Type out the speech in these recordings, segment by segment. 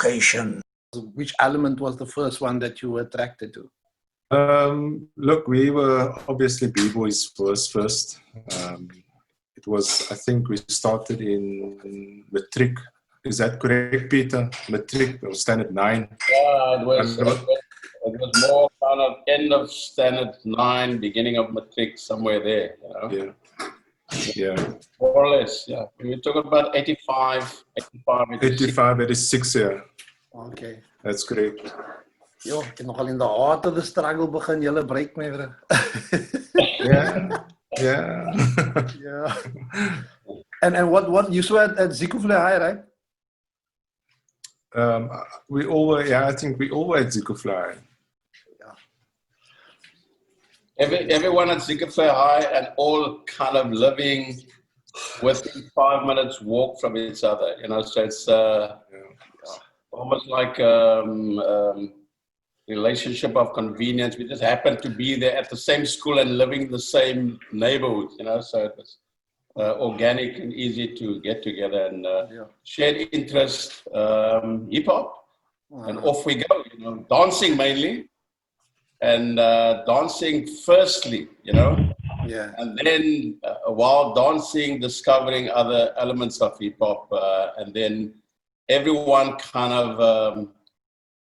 location? Which element was the first one that you were attracted to? Look, we were obviously B-boys first. It was, I think we started in Matric. Is that correct, Peter? Matric or Standard 9? Yeah, it was more kind of end of Standard 9, beginning of Matric, somewhere there, you know? Yeah. Yeah. More or less, yeah. We talk about 85, 86, yeah. Okay. That's correct. Yo, nogal in the heart of the struggle begin julle break my bro. Yeah. Yeah. Yeah. And what you saw at Zikufle High, right? We all were, yeah, I think we all were at Zikufly. Everyone at Zikufle High and all kind of living within 5 minutes walk from each other, you know, so it's almost like relationship of convenience. We just happened to be there at the same school and living in the same neighborhood, you know, so it was organic and easy to get together and shared interest, hip-hop, and off we go, you know, dancing mainly, and dancing firstly, you know, and then while dancing, discovering other elements of hip-hop, and then everyone kind of,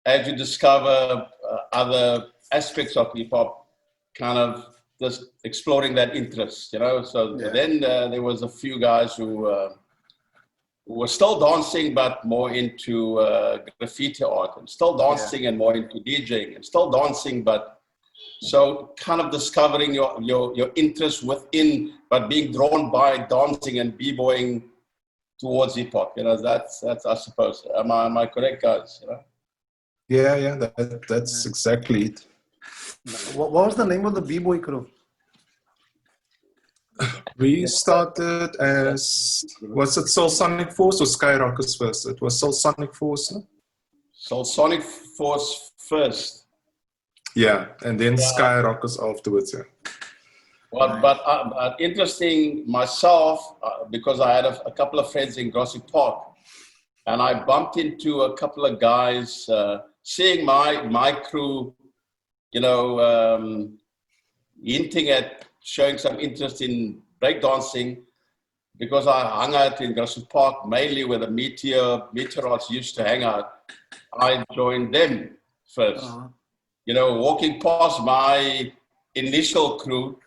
as you discover other aspects of hip-hop, kind of just exploring that interest, you know. So then there was a few guys who were still dancing, but more into graffiti art, and still dancing and more into DJing, and still dancing, but so kind of discovering your interest within, but being drawn by dancing and b-boying towards hip-hop, you know. That's I suppose. Am I correct, guys? You know? Yeah, that's exactly it. What was the name of the b-boy crew? We started as, was it Soul Sonic Force or Skyrockers first? It was Soul Sonic Force, no? Soul Sonic Force first. Yeah, and then Skyrockers afterwards, yeah. Well, but interesting myself, because I had a couple of friends in Grassy Park, and I bumped into a couple of guys, seeing my crew, you know, hinting at showing some interest in breakdancing, because I hung out in Grassy Park mainly where the meteoroids used to hang out. I joined them first. You know, walking past my initial crew,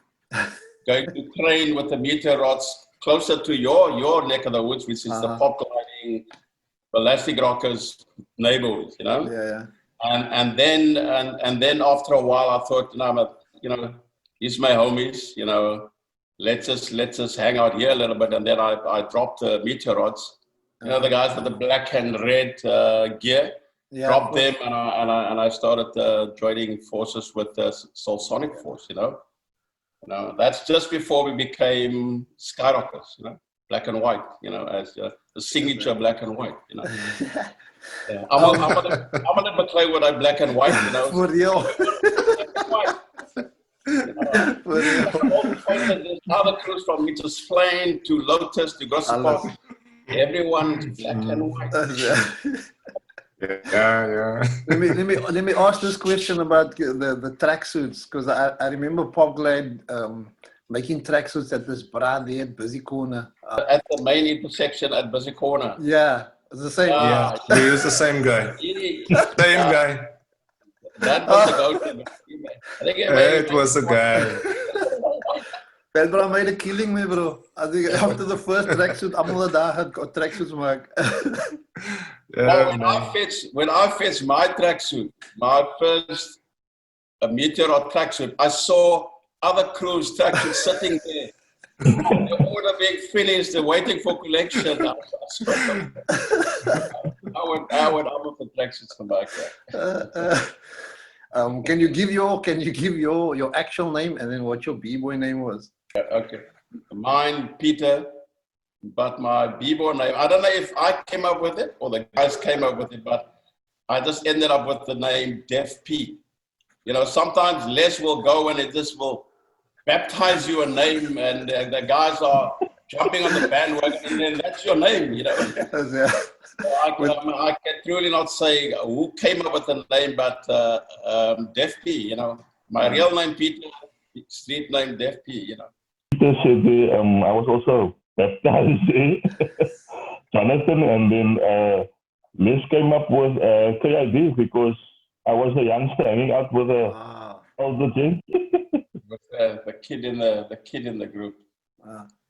going to train with the meteoroids closer to your neck of the woods, which is the pop gliding, Elastic Rockers neighborhood, you know. Yeah. And then after a while, I thought, no, you know, these my homies, you know, let's just hang out here a little bit. And then I dropped the meteoroids, you know, the guys with the black and red gear. Dropped them, and I started joining forces with the Soul Sonic Force, you know. That's just before we became Skyrockers, you know, black and white, you know, as the signature black and white, you know. I'm a little play with that black and white, you know. For real. For real. Other crews from Mitchell's Plain to Lotus to Grassy Park, everyone's black and white. Yeah. Let me ask this question about the tracksuits, because I remember Pop Glide making tracksuits at this bra there at Busy Corner. At the main intersection at Busy Corner. Yeah, it's the same. Yeah, we use the same guy. Same guy. That was the go-to. It was a guy. That bro made a killing me, bro. I think after the first tracksuit, allemaal daar had tracksuits maak. When I fetched my tracksuit, my first meteor tracksuit, I saw other crews' tracksuits sitting there. The order being finished, they're waiting for collection. I went out with the tracksuits from back there. Can you give your actual name and then what your b-boy name was? Okay, mine Peter, but my b-boy name, I don't know if I came up with it or the guys came up with it, but I just ended up with the name Def P. You know, sometimes Les will go and it just will baptize you a name, and the guys are jumping on the bandwagon, and then that's your name, you know. Yeah. I can truly not say who came up with the name, but Def P, you know. My real name, Peter, street name, Def P, you know. Peter said I was also baptized, Jonathan, and then Les came up with KID because I was a youngster hanging out with older gent. With the kid in the group.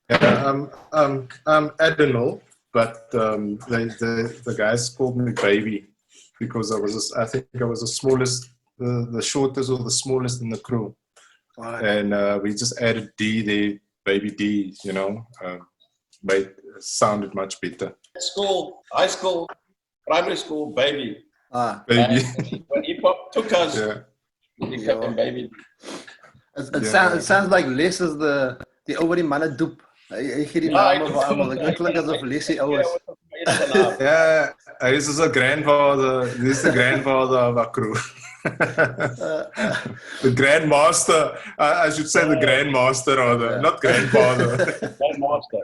Yeah, I'm Addinall, but the guys called me baby because I think I was the smallest, the shortest or the smallest in the crew. Right. And we just added D there, baby D, you know, sounded much better. School, high school, primary school, baby. Baby. And when hip hop took us, we became baby. It sounds like Les is the oude manne doep. Hy gee die name vir almal. Dit klink asof Lesie ouers. Yeah, this is a grandfather. This is the grandfather of our crew. The grandmaster. I should say the grandmaster rather, not grandfather. Grandmaster.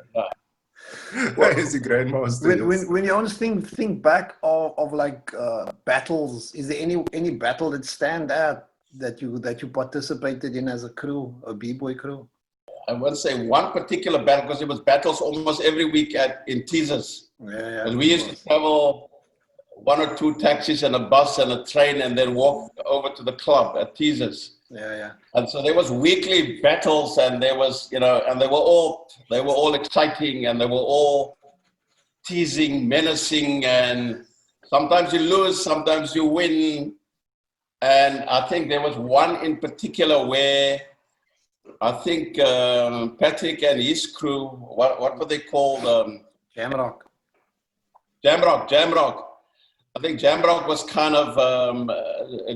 He's the grandmaster. When you always think back of like battles, is there any battle that stand out that you participated in as a crew, a b-boy crew? I won't say one particular battle because it was battles almost every week in teasers. Yeah. And we used to travel 1 or 2 taxis and a bus and a train and then walk over to the club at teasers. Yeah. And so there was weekly battles, and there was, you know, and they were all exciting, and they were all teasing, menacing, and sometimes you lose, sometimes you win. And I think there was one in particular where I think Patrick and his crew, what were they called? Jamrock. I think Jamrock was kind of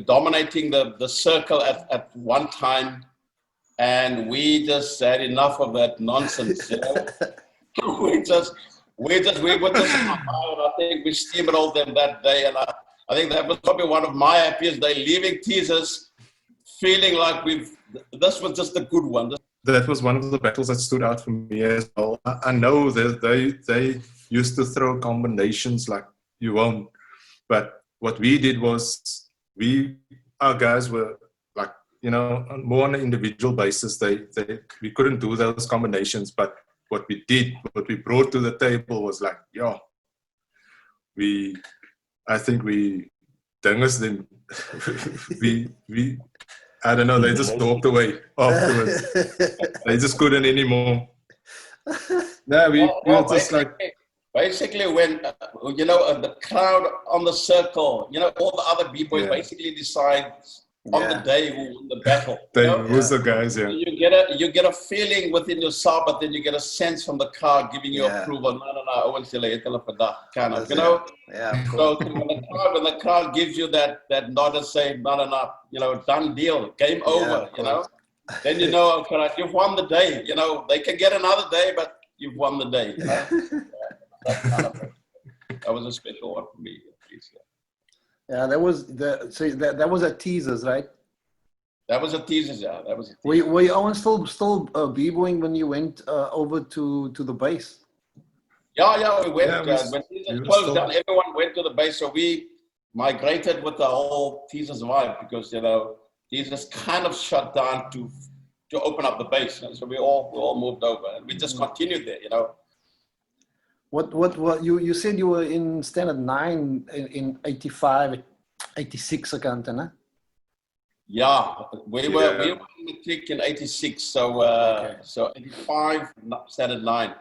dominating the circle at one time, and we just had enough of that nonsense. You know? we were just I think we steamrolled them that day, and I think that was probably one of my happiest days, leaving teasers, feeling like this was just a good one. That was one of the battles that stood out for me as well. I know that they used to throw combinations like you won't. But what we did was our guys were like, you know, more on an individual basis. We couldn't do those combinations, but what we brought to the table was like, I think we dingers them. we I don't know, they just walked away afterwards. They just couldn't anymore. No, we were just like. Basically, when, you know, the crowd on the circle, you know, all the other b-boys basically decide on the day who won the battle. Who's the guys, You get a feeling within yourself, but then you get a sense from the crowd giving you approval. No, kind of, you know? Yeah. So when the crowd gives you that nod and say, no, you know, done deal, game over, you know? Then you know, you've won the day. You know, they can get another day, but you've won the day, you know? That was a special one for me. Yeah, that was at teasers, right? That was a teasers, That was a teasers. Were you Owen still b-boying when you went over to the base? Yeah, we went. When teasers closed down, everyone went to the base, so we migrated with the whole teasers vibe because, you know, teasers kind of shut down to open up the base. So we all moved over, and we just continued there, you know. What you said you were in standard 9 in 85, 86 account, huh? Yeah, we were in matric in 86, so 85 standard 9.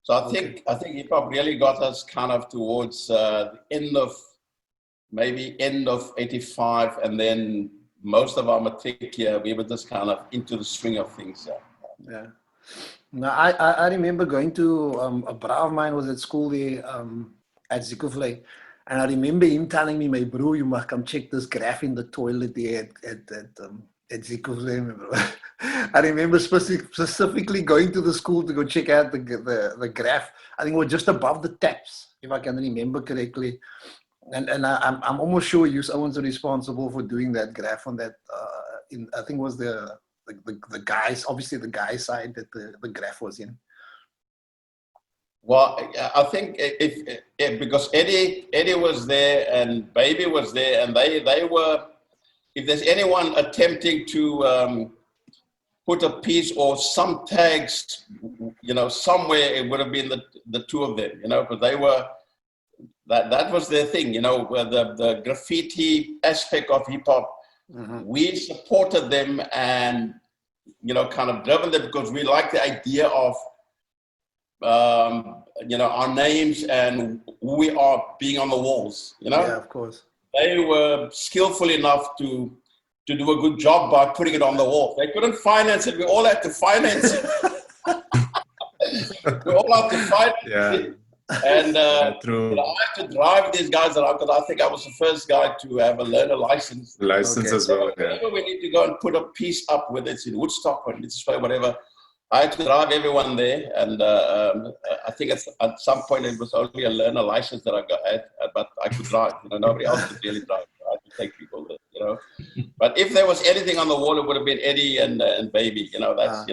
So I think hip hop really got us kind of towards the end of 85, and then most of our matric year we were just kind of into the swing of things. Yeah. Now, I remember going to a bra of mine was at school there at Zikoflei, and I remember him telling me, "My bro, you must come check this graph in the toilet there at Zikoflei." I remember specifically going to the school to go check out the graph. I think it was just above the taps, if I can remember correctly. And I'm almost sure you Owens are responsible for doing that graph on that. I think it was the guys, obviously the guy side that the graph was in. Well, I think if because Eddie was there and Baby was there, and they were. If there's anyone attempting to put a piece or some tags, somewhere, it would have been the two of them, because they were. That was their thing, where the graffiti aspect of hip hop. Mm-hmm. We supported them and kind of driven them because we like the idea of. Our names and who we are being on the walls, Yeah, of course. They were skillful enough to do a good job by putting it on the wall. They couldn't finance it. We all had to finance it. We all had to finance it. And true. I had to drive these guys around because I think I was the first guy to have a learner license. License as well, yeah. Whenever we need to go and put a piece up, whether it's in Woodstock or it's whatever, I had to drive everyone there, and I think at some point it was only a learner license that I got, but I could drive. Nobody else could really drive. I had to take people there, But if there was anything on the wall, it would have been Eddie and Baby. That's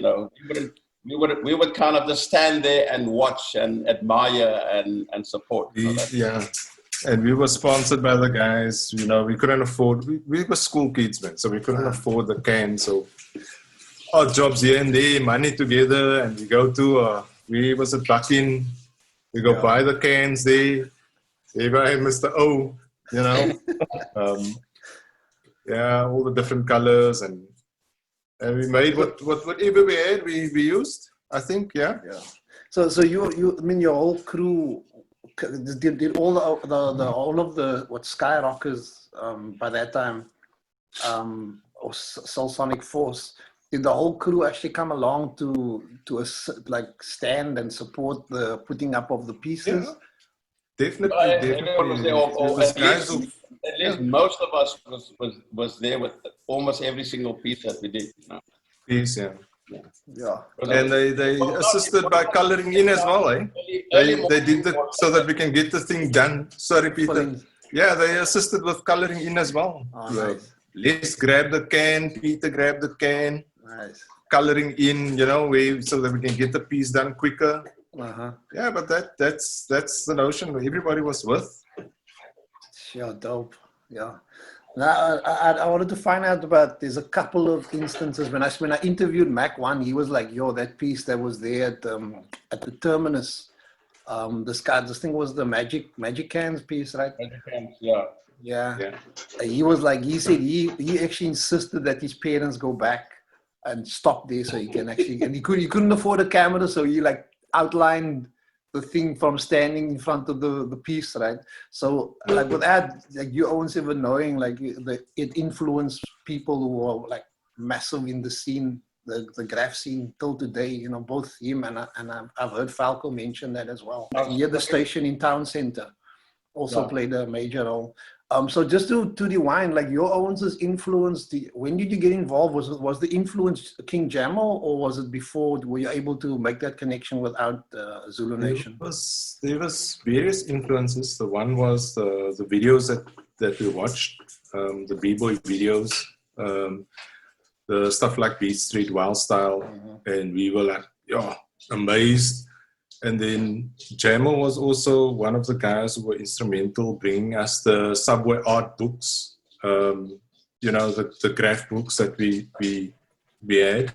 we would kind of just stand there and watch and admire and support. Yeah, and we were sponsored by the guys. We couldn't afford. We were school kids, man, so we couldn't afford the can. So. Odd jobs here and there, money together, and we go to, we was at Bucking, we go buy the cans there, hey guy, Mr. O, all the different colors, and we made whatever we had, we used, I think, yeah. So you, I mean, your whole crew did all all of the Skyrockers by that time, or Soul Sonic Force. Did the whole crew actually come along to stand and support the putting up of the pieces? Yeah, definitely. Everyone was there. At least most of us was there with almost every single piece that we did. Piece, yeah. Yeah. And they assisted by coloring in as well, eh? They did so that we can get the thing done. Sorry, Peter. Yeah, they assisted with coloring in as well. Oh, nice. Les grabbed the can, Peter grabbed the can. Nice. Coloring in, so that we can get the piece done quicker. Yeah, but that's the notion. Everybody was with. Yeah, dope. Yeah. Now I wanted to find out about. There's a couple of instances when I interviewed Mac One. He was like, "Yo, that piece that was there at the terminus. This thing was the magic cans piece, right? Magic cans, yeah. Yeah. He was like, he said he actually insisted that his parents go back and stop there so he can actually, and he couldn't afford a camera, so he outlined the thing from standing in front of the piece, right? So with that, you always ever knowing it influenced people who are massive in the scene, the graph scene till today, both him and I've heard Falco mention that as well. Here the station in Town Center also played a major role. So just to rewind, your Owens' influence, when did you get involved? Was the influence King Jamo, or was it before? Were you able to make that connection without Zulu Nation? There was various influences. The one was the videos that we watched, the B-boy videos, the stuff like Beat Street, Wild Style, and we were amazed. And then Jamo was also one of the guys who were instrumental bringing us the Subway Art books, the graph books that we had.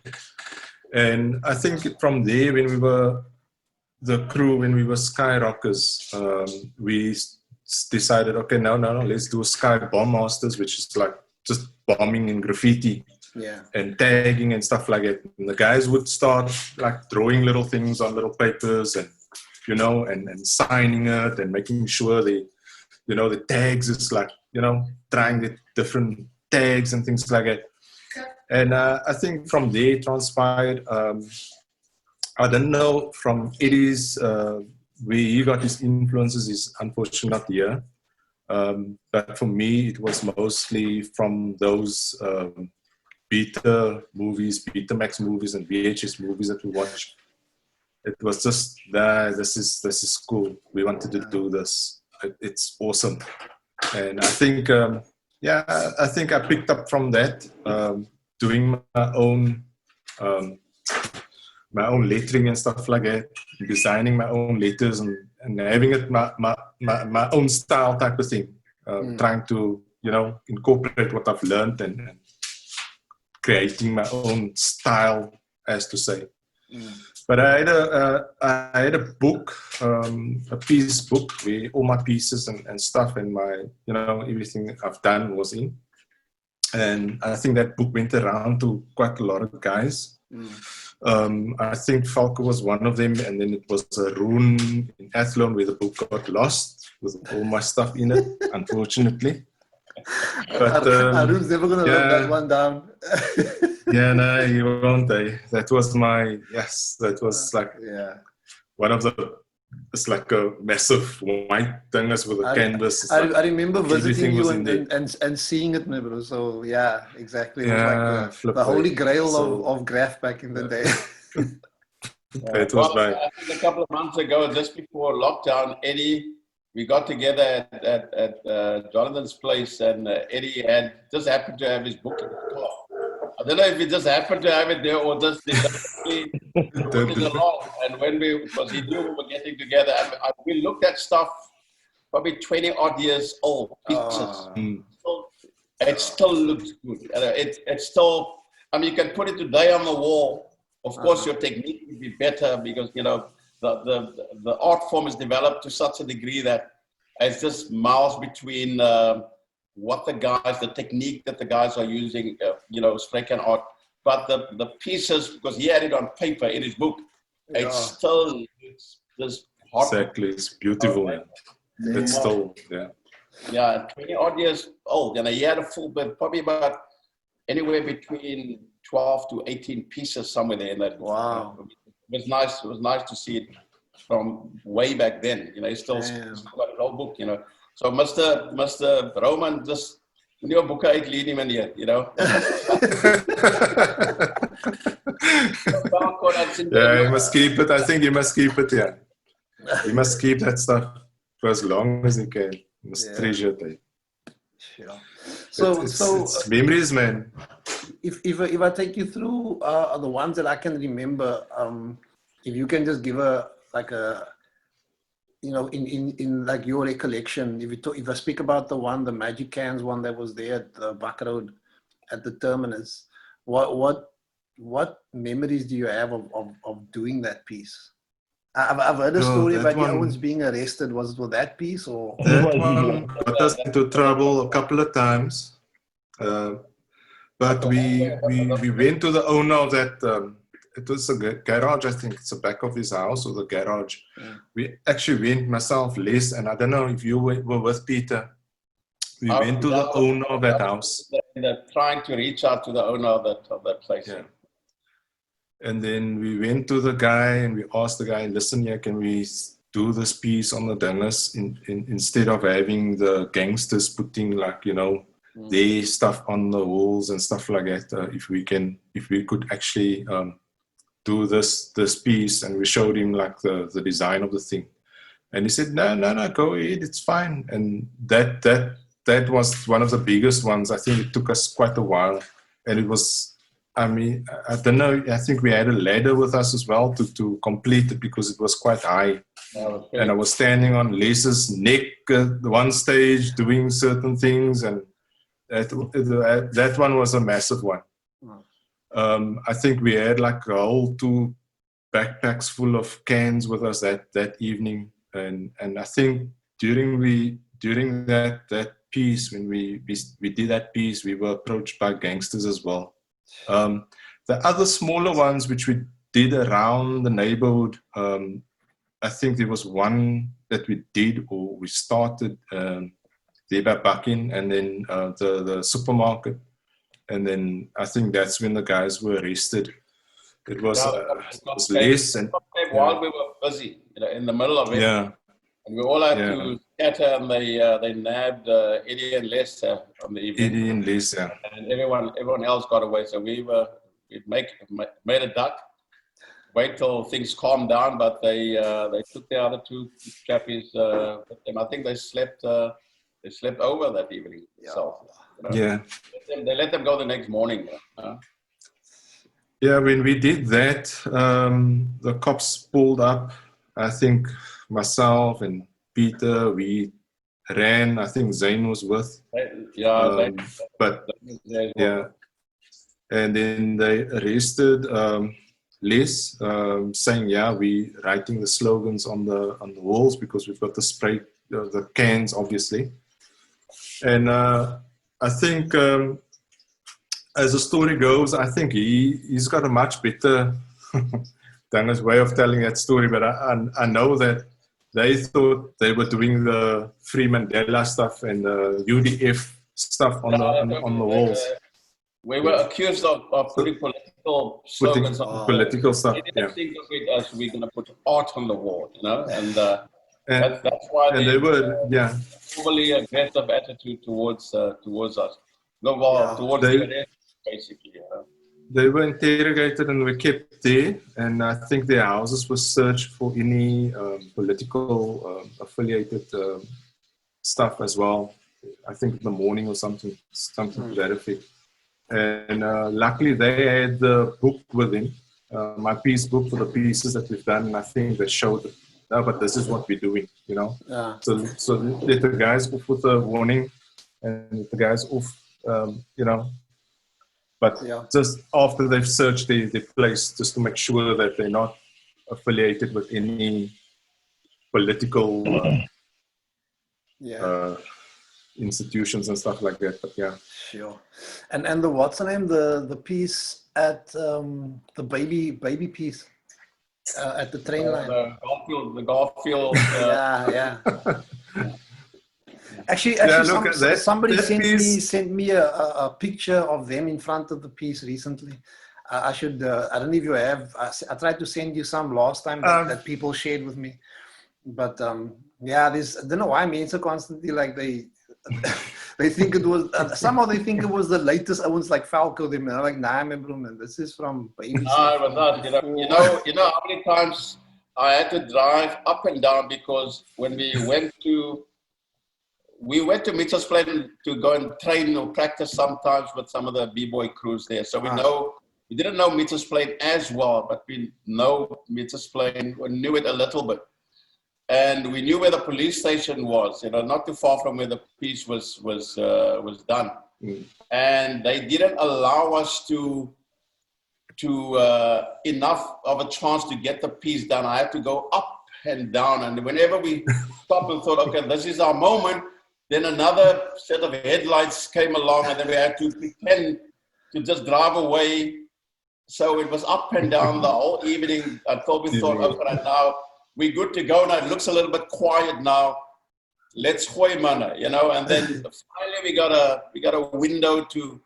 And I think from there, when we were Skyrockers, we decided, okay, no, let's do a Sky Bomb Masters, which is just bombing and graffiti. Yeah. And tagging and stuff like that. And the guys would start drawing little things on little papers and, and signing it and making sure the tags is trying the different tags and things like that. And I think from there it transpired. I don't know from Eddie's, where he got his influences is unfortunately not here. But for me, it was mostly from those Betamax movies and VHS movies that we watched. It was just this is cool. We wanted to do this. It's awesome. And I think I picked up from that, doing my own my own lettering and stuff like that, designing my own letters and having it my own style type of thing. Trying to, you know, incorporate what I've learned and creating my own style, as to say. But I had a book, a piece book where all my pieces and stuff and my, you know, everything I've done was in. And I think that book went around to quite a lot of guys. I think Falco was one of them, and then it was Roon in Athlone where the book got lost with all my stuff in it, unfortunately. But Arun's never gonna live that one down. Yeah, no, you won't. That was my, yes, that was like one of the, it's like a massive white thing with a canvas. I remember visiting you and seeing it, bro. So yeah, exactly. It was like the holy grail of graph back in the day. It was I think a couple of months ago, just before lockdown, Eddie, we got together at Jonathan's place, and Eddie had just happened to have his book in the car. I don't know if he just happened to have it there or just put it along. And when because he knew we were getting together, and we looked at stuff probably 20 odd years old pictures. It still looks good. It's still, I mean, you can put it today on the wall. Of course, your technique would be better because, you know, the art form is developed to such a degree that it's just miles between what the technique that the guys are using, you know, Sprechen art. But the pieces, because he had it on paper in his book, it's still just hot. Exactly, it's beautiful. It's still, Yeah, 20 odd years old, and he had a full, but probably about anywhere between 12 to 18 pieces somewhere there in that. Wow. It was nice. It was nice to see it from way back then. You know, it's still got an old book, you know. So Mr. Roman just new book uit lead him in here, you know. Yeah, you must keep it. I think you must keep it, yeah. You must keep that stuff for as long as you can. You must treasure it. Yeah. So it's memories, man. If I take you through the ones that I can remember, if you can just give you know, in like your recollection, if I speak about the Magic Cans one that was there at the Buck Road at the terminus, what memories do you have of doing that piece? I've heard a story about Owens being arrested. Was it with that piece or? That one got us into trouble a couple of times. But we went to the owner of that, it was a garage, I think it's the back of his house or the garage. We actually went, myself, Les, and I don't know if you were with Peter. We went to the owner of that house. They're trying to reach out to the owner of that place. Yeah. And then we went to the guy and we asked the guy, listen here, can we do this piece on the dingers instead of having the gangsters putting, like, you know, their stuff on the walls and stuff like that. If we could actually do this piece, and we showed him like the design of the thing, and he said, no, go ahead, it's fine. And that was one of the biggest ones. I think it took us quite a while, and it was, I mean, I don't know, I think we had a ladder with us as well to complete it because it was quite high. And I was standing on Les's neck at the one stage doing certain things, and that one was a massive one. I think we had like a whole 2 backpacks full of cans with us that evening, and I think during that piece, when we did that piece, we were approached by gangsters as well. The other smaller ones which we did around the neighborhood, I think there was one that we did, or we started there by Bucking, and then the supermarket. And then I think that's when the guys were arrested. It was Les, and while we were busy, you know, in the middle of it, and we all had to scatter, and they nabbed Eddie and Les on the evening. Eddie and Les, and everyone else got away. So we made a duck, wait till things calmed down. But they took the other 2 chappies with them. I think they slept over that evening. So, you know, they let them go the next morning. Yeah, when we did that, the cops pulled up. I think myself and Peter, we ran. I think Zane was with. Yeah, But yeah, and then they arrested Les, saying, "Yeah, we writing the slogans on the walls because we've got the spray, the cans, obviously." And I think, as the story goes, I think he's got a much better Dana's way of telling that story. But I know that they thought they were doing the Free Mandela stuff and the UDF stuff on the walls. We were accused of putting political slogans on political stuff. They didn't think of it as we're going to put art on the wall, you know, and that's why they were overly aggressive attitude towards us. No, well, towards the arrest, basically. You know? They were interrogated and were kept there, and I think their houses were searched for any political affiliated stuff as well. I think in the morning or something to that effect. And luckily they had the book with him, my piece book for the pieces that we've done, and I think they showed it. No, but this is what we're doing, you know. So let the guys off with a warning, and let the guys off, you know. But just after they've searched their place, just to make sure that they're not affiliated with any political institutions and stuff like that. But yeah. Sure. And the what's the name? The piece at the baby piece at the train line. The Garfield. Yeah. Actually, somebody sent me a picture of them in front of the piece recently. I should. I don't know if you have. I tried to send you some last time that people shared with me, but yeah, I don't know why men so constantly like they think it was somehow they think it was the latest ones like Falco. Them and I'm like, nah, bro, man, this is from baby. No, it was not. You know how many times I had to drive up and down because when we went to Mitchell's Plain to go and train or practice sometimes with some of the b-boy crews there. So we didn't know Mitchell's Plain as well, but we know Mitchell's Plain. We knew it a little bit. And we knew where the police station was, you know, not too far from where the piece was done. And they didn't allow us to enough of a chance to get the piece done. I had to go up and down. And whenever we stopped and thought, okay, this is our moment, then another set of headlights came along and then we had to pretend to just drive away. So it was up and down the whole evening until we thought, okay, now we're good to go now. It looks a little bit quiet now. Let's gooi manne, you know. And then finally we got a window to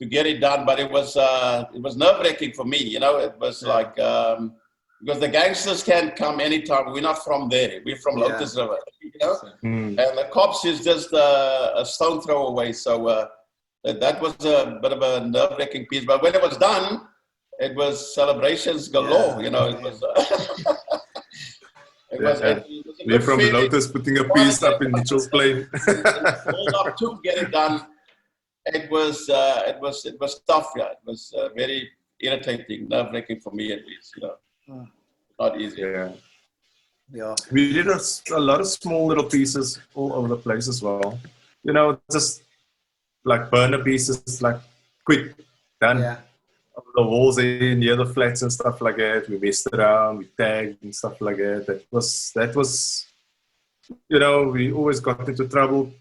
get it done. But it was nerve-wracking for me, you know. It was like because the gangsters can't come anytime. We're not from there. We're from Lotus River, you know. And the cops is just a stone throw away. So that was a bit of a nerve-wracking piece. But when it was done, it was celebrations galore, you know. It was. We're from Lotus putting a piece up in Mitchell's Plain. Hold up to get it done. It was tough, yeah. It was very irritating, nerve-wracking for me at least, you know. Not easy. Yeah. We did a lot of small little pieces all over the place as well. You know, just like burner pieces, like quick, done. Yeah. The walls in near the flats and stuff like that. We messed around, we tagged and stuff like that. That was, you know, we always got into trouble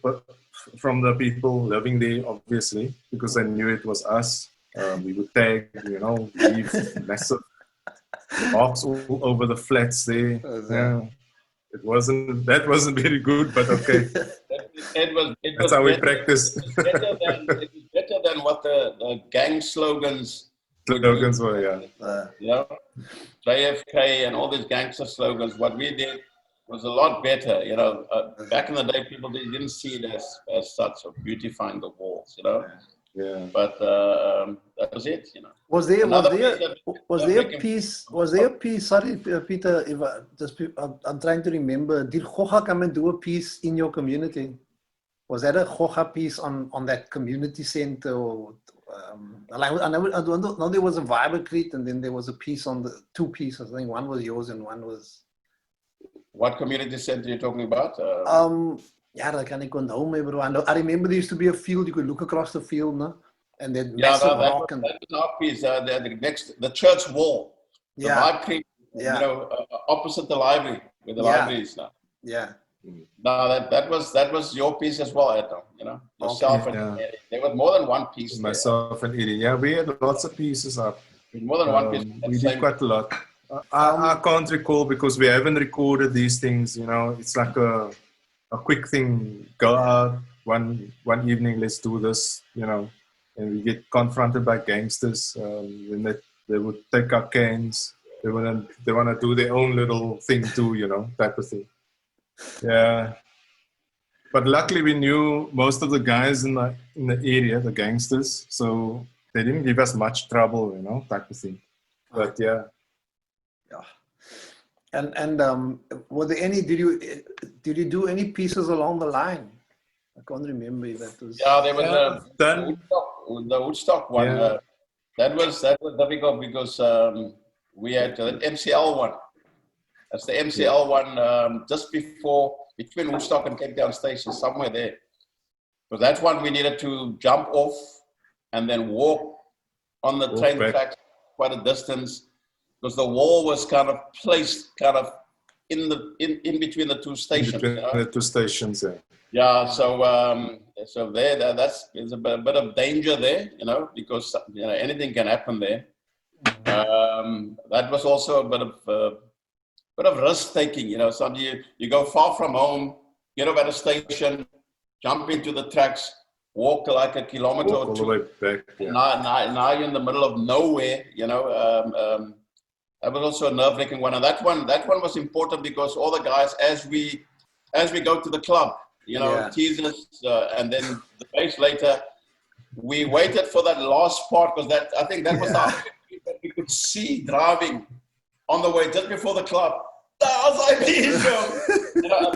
from the people living there, obviously, because they knew it was us. We would tag, you know, leave massive marks all over the flats there. That wasn't very good, but okay. That's how we practiced. It was better than what the gang slogans were, you know, JFK and all these gangster slogans. What we did was a lot better, you know. Back in the day, people didn't see it as such, of beautifying the walls, you know. Yeah. But that was it, you know. Was there a piece? Sorry, Peter. If I'm trying to remember. Did Goga come and do a piece in your community? Was that a Goga piece on that community center? Or I know there was a Vibercrete, and then there was a piece on the 2 pieces. I think one was yours and one was. What community center you're talking about? Yeah, that can I onthou my bro. I remember there used to be a field. You could look across the field, no? And then Yeah, massive that rock. was our piece. The church wall. The Vibercrete, you know, opposite the library, where the library is now. Yeah. No, that was your piece as well, Addinall, you know, yourself and Eddie. There was more than one piece. Myself and Eddie. Yeah, we had lots of pieces up. More than one piece. We did quite a lot. I can't recall because we haven't recorded these things. You know, it's like a quick thing. Go out one evening, let's do this. You know, and we get confronted by gangsters. Then they would take our cans. They want to do their own little thing too. You know, type of thing. Yeah, but luckily we knew most of the guys in the area, the gangsters, so they didn't give us much trouble, you know, type of thing. But yeah. And were there any? Did you do any pieces along the line? I can't remember if that was. Yeah, there was the Woodstock one. Yeah. That was difficult because we had the MCL one. That's the MCL one just between Woodstock and Cape Town Station, somewhere there. So that's one we needed to jump off and then walk on the train tracks quite a distance, because the wall was kind of placed in between the 2 stations. In between the 2 stations, yeah. Yeah, so there's a bit of danger there, you know, because anything can happen there. That was also a bit of risk taking, you know. Sometimes you go far from home, get up at a station, jump into the tracks, walk like a kilometer or 2. All the way back, yeah. Now you're in the middle of nowhere, you know. That was also a nerve-wracking one, and that one was important because all the guys, as we go to the club, you know, tease us, and then the days later, we waited for that last part because I think that was the only thing that we could see driving on the way just before the club. You know,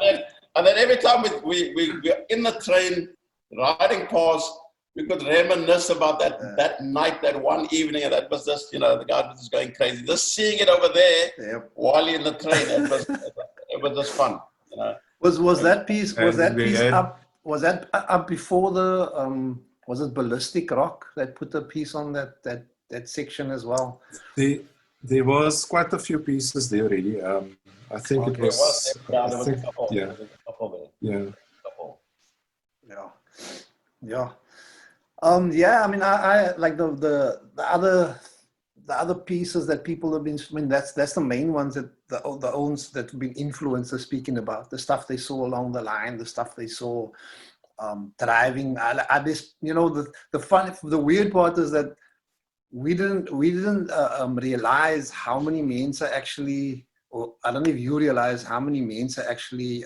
and then every time we were in the train riding past, we could reminisce about that night, that one evening, and that was just, you know, the guy was just going crazy. Just seeing it over there while you're in the train, it was just fun, you know. Was that piece up before the was it Ballistic Rock that put a piece on that section as well? There was quite a few pieces there already. I think it was. There was a couple. Yeah. Yeah. I mean, I like the other pieces that people have been. I mean, that's the main ones that the owns that have been influencers speaking about, the stuff they saw along the line, the stuff they saw driving. I just, you know, the weird part is that we didn't realize how many Mensa actually, or I don't know if you realize how many Mensa actually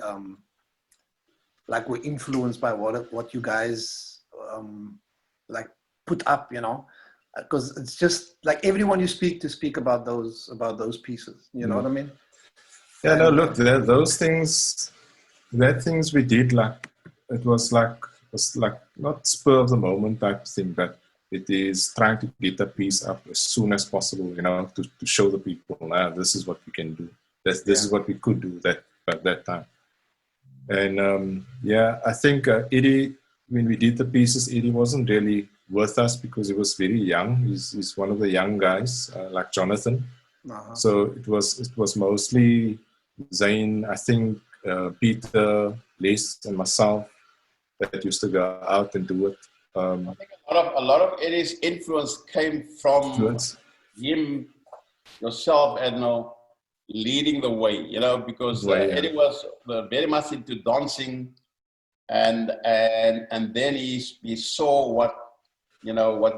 like were influenced by what you guys like put up, you know, because it's just like everyone you speak about those pieces, you know what I mean? Yeah, no, look, those things, things we did, like it was like not spur of the moment type thing, but it is trying to get the piece up as soon as possible, you know, to show the people, this is what we can do. This is what we could do at that time. And I think Eddie, when we did the pieces, Eddie wasn't really with us because he was very young. He's one of the young guys, like Jonathan. So it was mostly Zane, I think, Peter, Les, and myself that used to go out and do it. I think a lot of Eddie's influence came from him, yourself, Addinall, leading the way, you know, because Eddie was very much into dancing, and then he saw what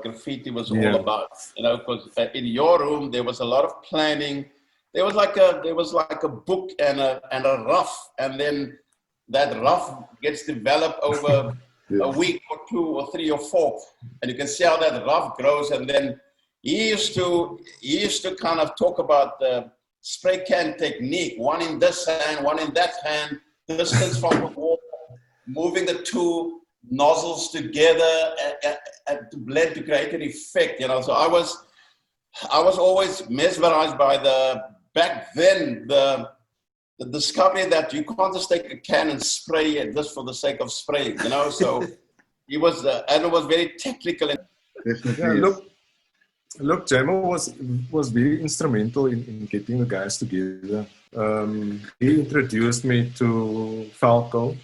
graffiti was all about, you know, because in your room there was a lot of planning. There was like a book and a rough, and then that rough gets developed over a week or 2 or 3 or 4, and you can see how that rough grows. And then he used to kind of talk about the spray can technique, one in this hand, one in that hand, distance from the wall, moving the 2, nozzles together and to blend to create an effect, you know. So I was always mesmerized by back then, the discovery that you can't just take a can and spray it just for the sake of spraying, you know. So he was, and it was very technical. Definitely. Yeah, look, Jamo was very instrumental in getting the guys together. He introduced me to Falco.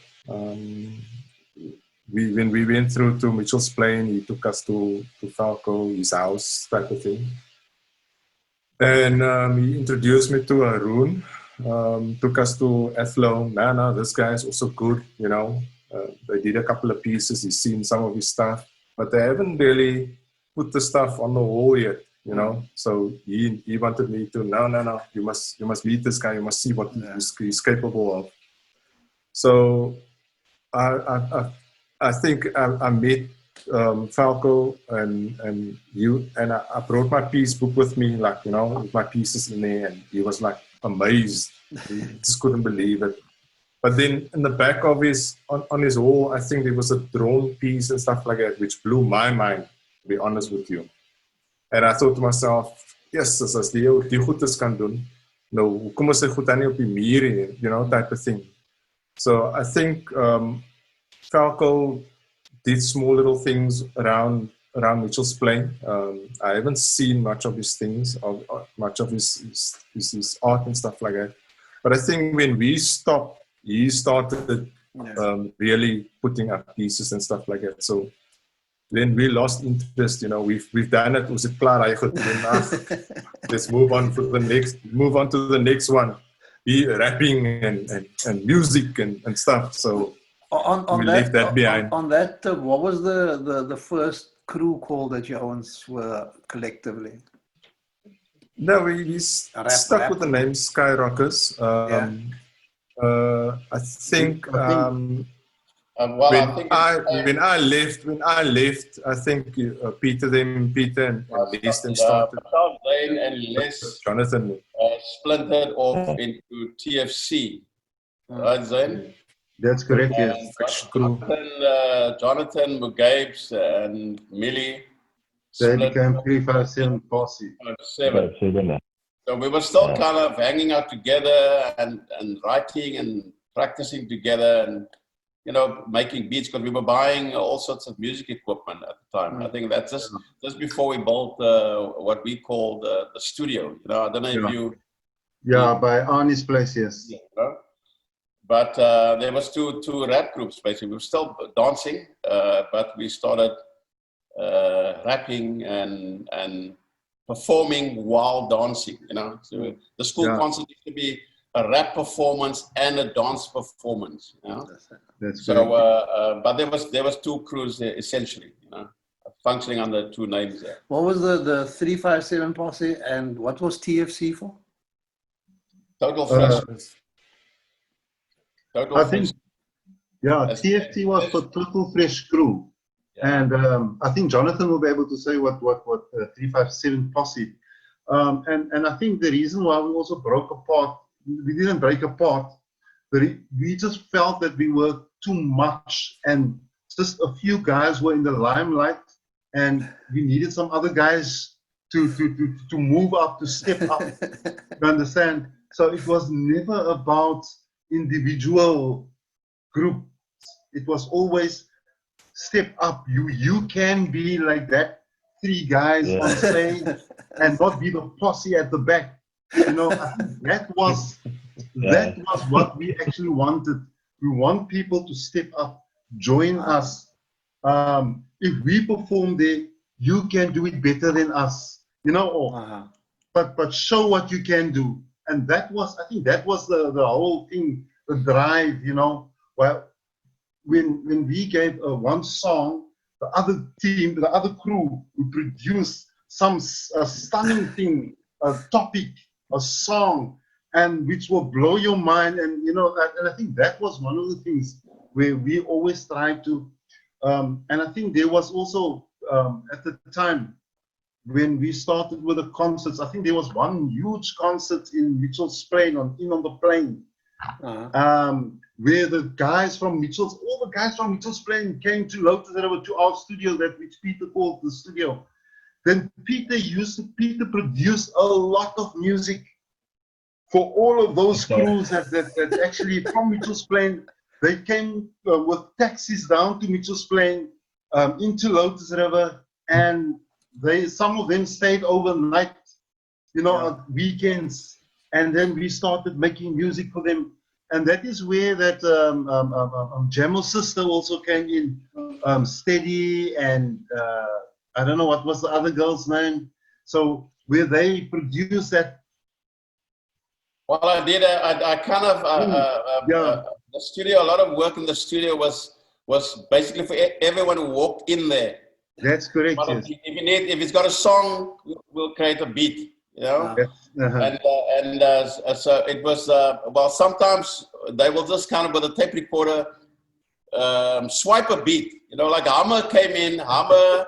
When we went through to Mitchell's Plain, he took us to Falco, his house, type of thing. And he introduced me to Arun, took us to Athlo. No, this guy is also good, you know. They did a couple of pieces, he's seen some of his stuff, but they haven't really put the stuff on the wall yet, you know. So he wanted me to, no, you must meet this guy, you must see what he's capable of. So I think I met Falco and you, and I brought my piece book with me, like, you know, with my pieces in there, and he was like amazed. He just couldn't believe it. But then in the back of on his wall, I think there was a drawn piece and stuff like that, which blew my mind, to be honest with you. And I thought to myself, yes, as die goed is kan doen, nou, hoekom is hy goed dan nie op die muur nie, you know, type of thing. So I think Falco did small little things around Mitchell's Plain. I haven't seen much of his things, much of his art and stuff like that. But I think when we stopped, he started really putting up pieces and stuff like that. So then we lost interest. You know, we've done it. Was it klaar? Let's move on to the next one. Be rapping and music and stuff. So we left that behind. On that, what was the first crew called that you owns were collectively? No, we stuck with the name Skyrockers. I think when I left, I think Peter and Les them started. Lane and Les Jonathan splintered off into TFC, right, Zane? That's correct, yes. Jonathan, Mugabes, and Millie. They became 357 Posse. 7. So we were still kind of hanging out together and writing and practicing together and, you know, making beats, because we were buying all sorts of music equipment at the time. I think that's just before we built what we called the studio. You know, I don't know if you... Yeah, by Arnie's place, yes. You know? But there was two rap groups, basically. We were still dancing, but we started rapping and performing while dancing, you know. So the school concept used to be a rap performance and a dance performance, you know. That's so, but there was two crews there, essentially, you know, functioning under two names there. What was the 357 Posse and what was TFC for? Total Fresh. I think, yeah, TFT was for Total Fresh Crew. Yeah. And I think Jonathan will be able to say what 357 Posse. And I think the reason why we also broke apart, we didn't break apart, but we just felt that we were too much and just a few guys were in the limelight and we needed some other guys to move up, to step up, you understand? So it was never about individual group. It was always step up. You can be like that 3 guys on stage and not be the posse at the back. You know, I think that was what we actually wanted. We want people to step up, join us. If we perform there, you can do it better than us. You know, but show what you can do. And that was, I think that was the whole thing, the drive, you know. Well, when we gave one song, the other team, the other crew would produce some stunning thing, a topic, a song, and which will blow your mind. And, you know, and I think that was one of the things where we always tried to, and I think there was also, at the time, when we started with the concerts, I think there was one huge concert in Mitchell's Plain, on the Plain. where the guys from Mitchell's, all the guys from Mitchell's Plain came to Lotus River to our studio, that which Peter called the studio. Then Peter produced a lot of music for all of those crews that actually from Mitchell's Plain. They came with taxis down to Mitchell's Plain, into Lotus River, and some of them stayed overnight, on weekends, and then we started making music for them. And that is where that Jamo's sister also came in, Steady, and I don't know what was the other girl's name. So where they produced that. Well, I did. I kind of the studio. A lot of work in the studio was basically for everyone who walked in there. That's correct. Yes. If it's got a song, we'll create a beat. So it was well. Sometimes they will just kind of with a tape recorder swipe a beat. Like Hammer came in. Hammer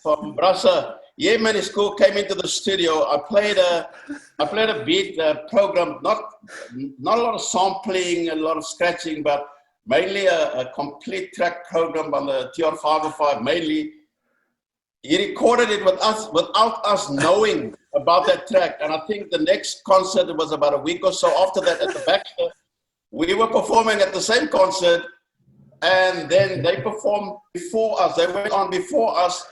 from Brassa. Man is cool. Came into the studio. I played a beat program. Not a lot of sampling, a lot of scratching, but mainly a complete track program on the TR-505. Mainly, he recorded it with us without us knowing about that track. And I think the next concert was about a week or so after that at the Baxter. We were performing at the same concert, and then they performed before us. They went on before us.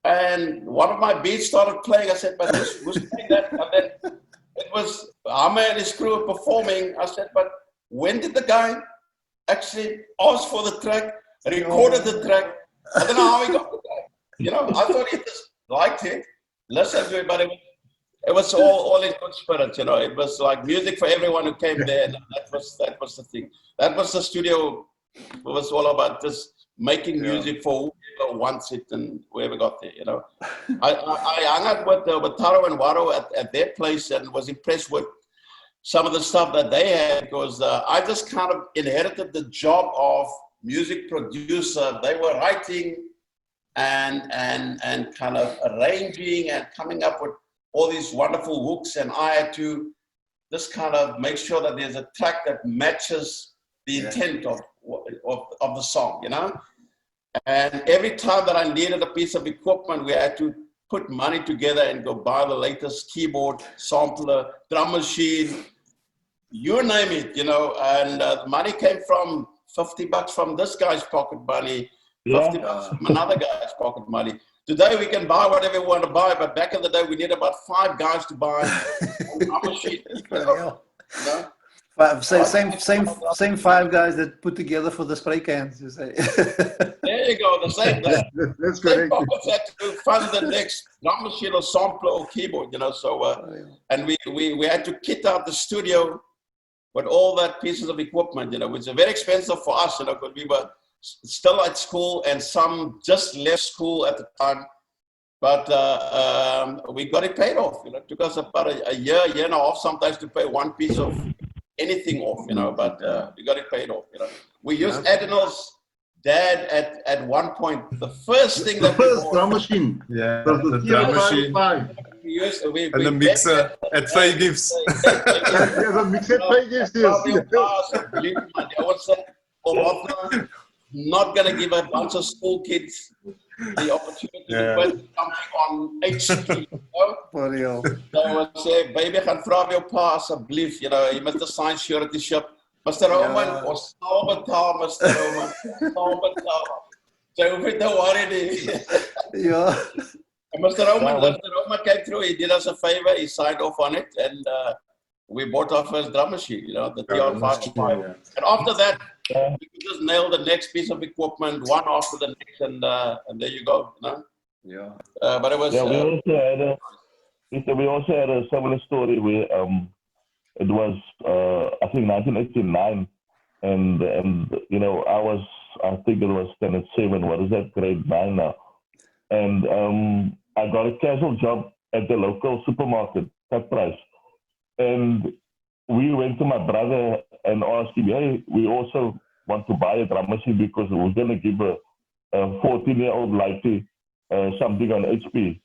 And one of my beats started playing. I said, but who's playing that? And then it was Hammer and his crew performing. I said, but when did the guy actually ask for the track, recorded the track? I don't know how he got the track. I thought he just liked it, listened to it, but it was all in good spirit. It was like music for everyone who came there. And that was the thing. That was the studio. It was all about just making music for whoever wants it and whoever got there, I hung out with Taro and Waro at their place and was impressed with some of the stuff that they had, because I just kind of inherited the job of music producer. They were writing and kind of arranging and coming up with all these wonderful hooks, and I had to just kind of make sure that there's a track that matches the intent of the song, And every time that I needed a piece of equipment, we had to put money together and go buy the latest keyboard, sampler, drum machine, you name it, And the money came from $50 from this guy's pocket money, $50 from another guy's pocket money. Today we can buy whatever we want to buy, but back in the day we needed about 5 guys to buy a drum machine. Same 5 guys that put together for the spray cans. You say. There you go. The same. That's correct. Had to fund the next drum machine or sampler or keyboard. So and we had to kit out the studio with all that pieces of equipment. Which is very expensive for us. Because we were still at school and some just left school at the time. But we got it paid off. It took us about a year and a half sometimes to pay one piece of anything off, but we got it paid off. We used Addinall's dad at one point. The first thing that the drum machine. Yeah, the drum machine. And the mixer at Faye Gives. The mixer at Faye Gives, yes. Not going to give a bunch of school kids the opportunity to put something on HP. So I would say, baby, gaan vra vir jou pa asseblief, jy moet 'n sign surety ship. Mr. Roman, ons sal betaal, Mr. Roman. Sal betaal. So hoef jy te worry nie. And Mr. Roman came through, he did us a favor, he signed off on it, and we bought our first drum machine, the TR-505. And after that, we could just nail the next piece of equipment, one after the next, and there you go. But it was. We also had a similar story where it was I think 1989, and I think it was standard 7. What is that, grade 9 now? And I got a casual job at the local supermarket, cut price, and we went to my brother and asked him, hey, we also want to buy a drum machine because we're going to give a 14-year-old Lighty something on HP.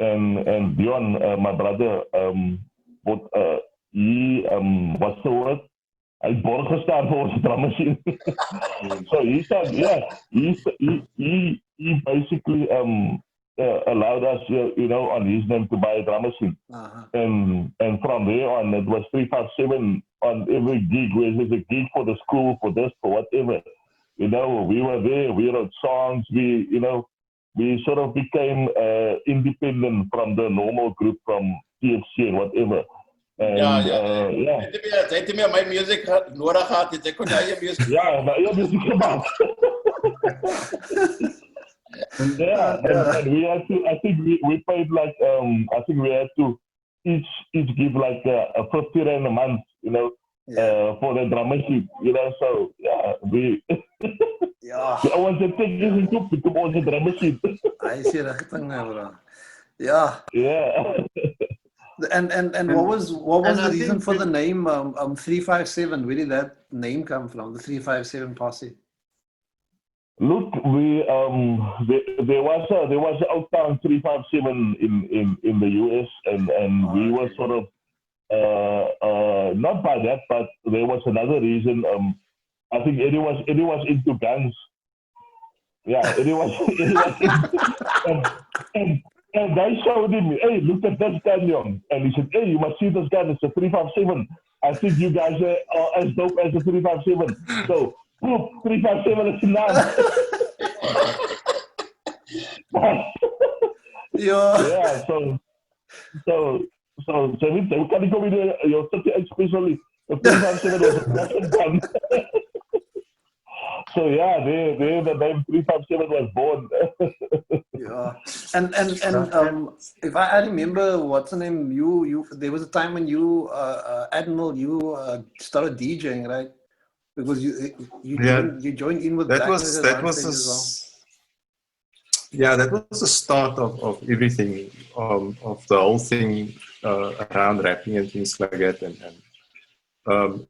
And Dion, my brother, what's the word? Hy het borg gestaan vir ons drum machine. So he said, yeah, he basically allowed us, on his name to buy a drum machine. And from there on, it was 357 on every gig, where there's a gig for the school, for this, for whatever. We were there, we wrote songs, we sort of became independent from the normal group from TFC and whatever. And, ja. Hy het nie my music nodig gehad, ek kon eie music. Ja, maar eie music gemaakt. Yeah, and we had to, I think we paid like, I think we had to each give like a 50 rand a month, for the drum machine, so yeah, we ons het tekens en koop op onze drum machine. Hy is die rigting nou, bro. Ja. Yeah. And what was the reason for the name 357? Where did that name come from? The 357 posse. Look, we there was an Outtown 357 in the US, and we were sort of not by that, but there was another reason. I think Eddie was into guns. Yeah, Eddie was and they showed him, hey, look at this gun, young. And he said, hey, you must see this gun. It's a 357. I think you guys are as dope as a 357. So, 357 is now. Yeah, so we can go with your 38 especially. The 357 was a massive gun. So yeah, the name 357 was born. Yeah, and if I remember, what's the name? You there was a time when you Addinall, you started DJing, right? Because you joined in with that was the start of everything, of the whole thing around rapping and things like that. And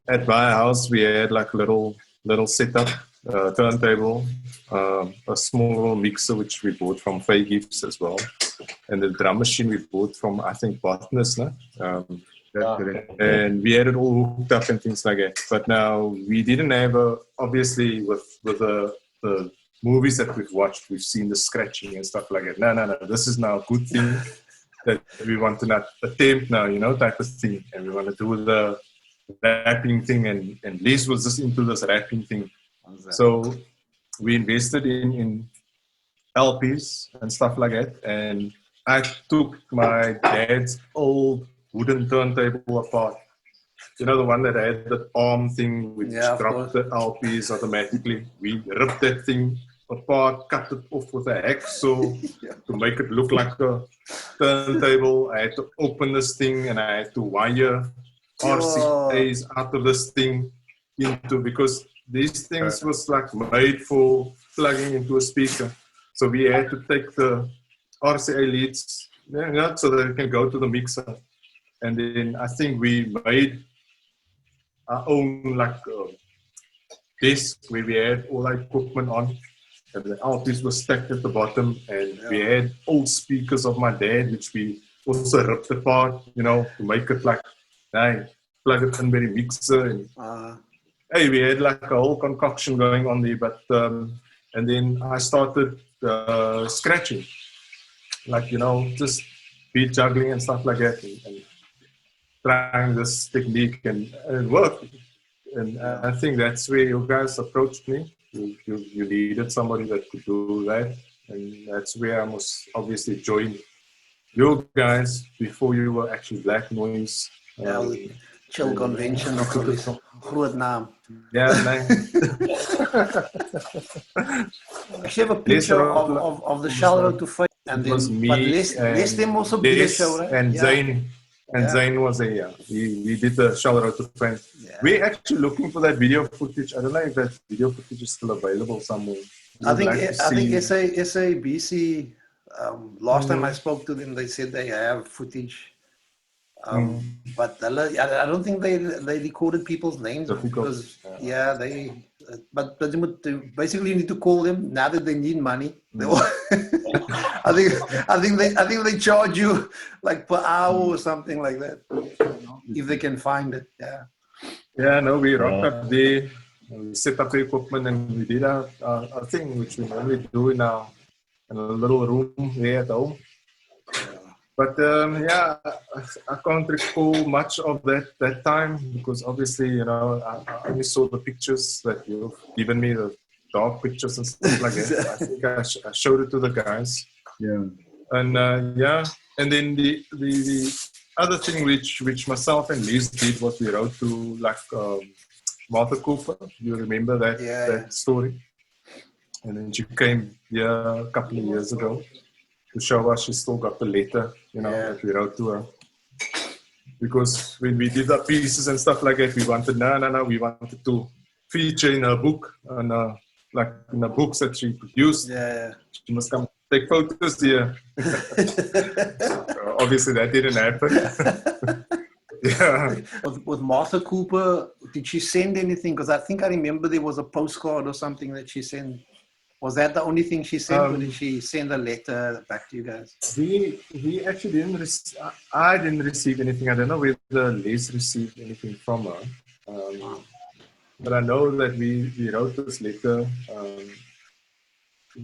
at my house we had like a little setup. Turntable, a small little mixer which we bought from Faye Gifts as well, and the drum machine we bought from, I think, Partners, and we had it all hooked up and things like that. But now we didn't have obviously with the movies that we've watched, we've seen the scratching and stuff like that. No, this is now a good thing that we want to not attempt now, type of thing, and we want to do the rapping thing, and Liz was just into this rapping thing. So we invested in LPs and stuff like that, and I took my dad's old wooden turntable apart. The one that had the arm thing which dropped the LPs automatically. We ripped that thing apart, cut it off with a hacksaw to make it look like a turntable. I had to open this thing and I had to wire RCAs out of this thing because these things was like made for plugging into a speaker. So we had to take the RCA leads, so that it can go to the mixer. And then I think we made our own desk where we had all our equipment on, and the LPs were stacked at the bottom, and we had old speakers of my dad, which we also ripped apart, to make it like, plug it in very mixer. And, hey, we had like a whole concoction going on there, but and then I started scratching, just beat juggling and stuff like that, and trying this technique, and it worked. And I think that's where you guys approached me. You needed somebody that could do that, and that's where I must obviously join you guys before you were actually Black Noise. Chill Convention nog geweest. Groot naam. Yeah, nice. I have a picture of the shout out to Faye, and then let's them also be the show, right? And Zane. And Zane was there. We did the shout out to Faye. We're actually looking for that video footage. I don't know if that video footage is still available somewhere. I think SABC. Last time I spoke to them, they said they have footage. But I don't think they recorded people's names because but basically you need to call them now that they need money. I think they charge you like per hour or something like that, if they can find it. Yeah, no, we rocked up there. We set up the equipment and we did our thing, which we normally do in a little room there at home. But yeah, I can't recall much of that time because obviously, you know, I only saw the pictures that you've given me, the dog pictures and stuff like that. I think I showed it to the guys. Yeah. And yeah, and then the other thing which myself and Liz did was we wrote to like Martha Cooper. You remember that story? And then she came here a couple of years ago to show us she still got the letter, you know, that we wrote to her. Because when we did our pieces and stuff like that, we wanted we wanted to feature in her book and like in the books that she produced. Yeah. She must come take photos here. Obviously that didn't happen. Yeah. With Martha Cooper, did she send anything? Because I think I remember there was a postcard or something that she sent. Was that the only thing she sent, or did she send a letter back to you guys? We actually didn't I didn't receive anything. I don't know whether Liz received anything from her. But I know that we wrote this letter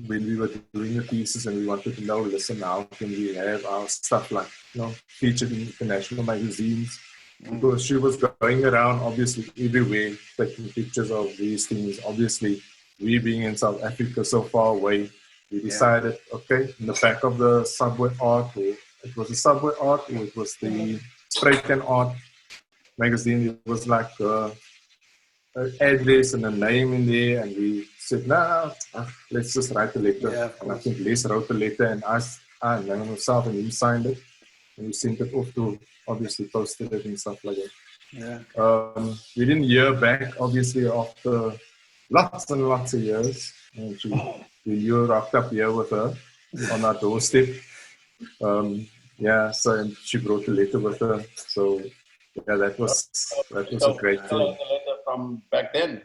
when we were doing the pieces and we wanted to know, listen, how can we have our stuff like, you know, featured in international magazines? Because she was going around obviously everywhere taking pictures of these things. Obviously, we being in South Africa so far away, we decided, okay, in the back of the Subway Art, or it was the Subway Art, or it was the Spreken Art magazine, it was like an address and a name in there, and we said, let's just write a letter. Yeah, and I think Les wrote a letter, and I named himself, and he signed it, and we sent it off to, obviously posted it and stuff like that. Yeah. We didn't hear back, obviously, after lots and lots of years. And you were wrapped up here with her on our doorstep. Yeah, so and she brought a letter with her. So yeah, that was a great thing. The letter from back then.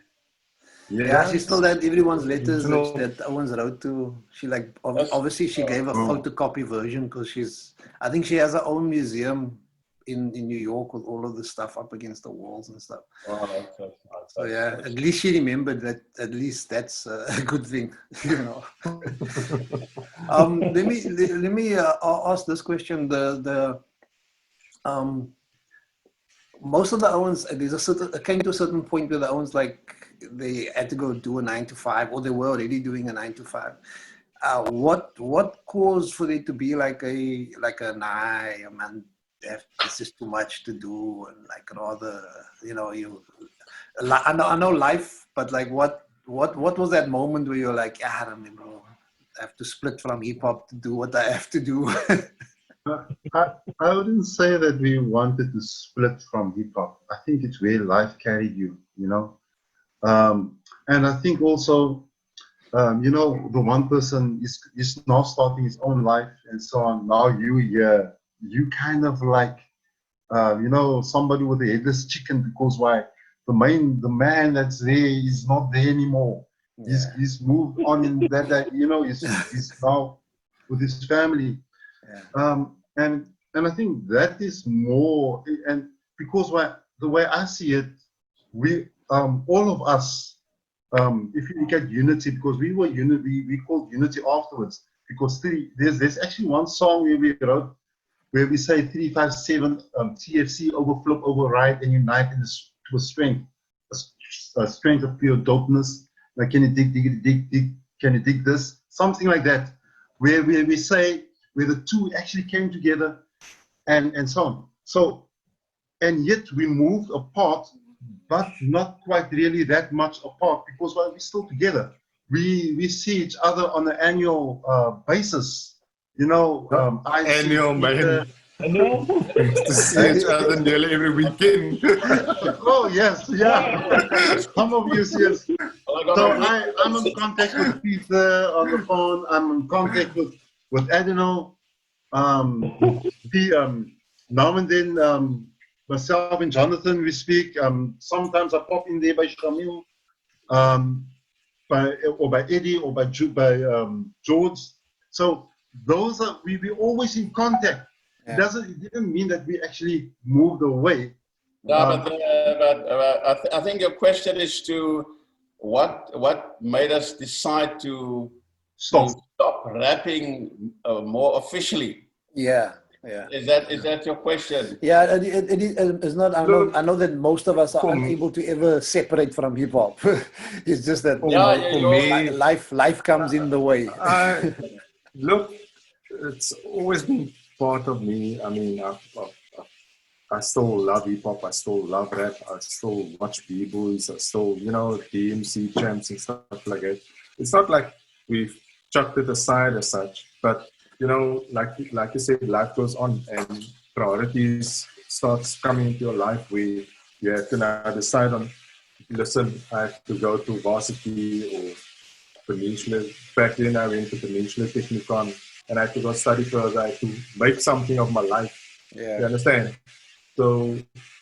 Yeah, she still had everyone's letters that Owens wrote to. She like obviously she gave a photocopy version because I think she has her own museum in New York with all of the stuff up against the walls and stuff. So yeah, at least she remembered that. At least that's a good thing, you know. Let me ask this question. Most of the Owens, it came to a certain point where the Owens like they had to go do a 9-to-5, or they were already doing a 9-to-5. What caused for it to be like a man? This is too much to do, and like rather, you know, I know life, but like what was that moment where you're like, I don't know, I have to split from hip hop to do what I have to do? I wouldn't say that we wanted to split from hip hop. I think it's where life carried you, you know. And I think also, you know, the one person is now starting his own life and so on. Now you kind of like, you know, somebody with a headless chicken, because why? The man that's there is not there anymore. Yeah. He's moved on in that you know, he's now with his family. Yeah. And I think that is more, and because the way I see it, we all of us, if you look at unity, because we were unity, we called unity afterwards, because there's actually one song where we wrote, where we say 357 TFC overflip, override, and unite to a strength, a strength of pure dopeness. Like, can you dig, can you dig this? Something like that, where we say, where the two actually came together and so on. So, and yet we moved apart, but not quite really that much apart, because while we're still together, we see each other on an annual basis. You know, annual, man. To see each other nearly every weekend. Oh, yes, yeah. Some of you, yes. So I'm in contact with Peter on the phone. I'm in contact with Addinall. Now and then, myself and Jonathan, we speak. Sometimes I pop in there by Shamil, by Eddie, or by George. So those are, we always in contact. Yeah. It didn't mean that we actually moved away. No, but I think your question is to what made us decide to stop rapping more officially. Yeah. Is that your question? Yeah, it's not. I know that most of us are unable to ever separate from hip hop. It's just that life comes in the way. Look, it's always been part of me. I mean, I still love hip hop. I still love rap. I still watch b-boys. I still, DMC champs and stuff like that. It's not like we've chucked it aside as such, but like you said, life goes on and priorities starts coming into your life where you have to now decide on, listen, I have to go to varsity or Peninsula. Back then I went to Peninsula Technicon and I had to go study further. I had to make something of my life. Yeah. You understand? So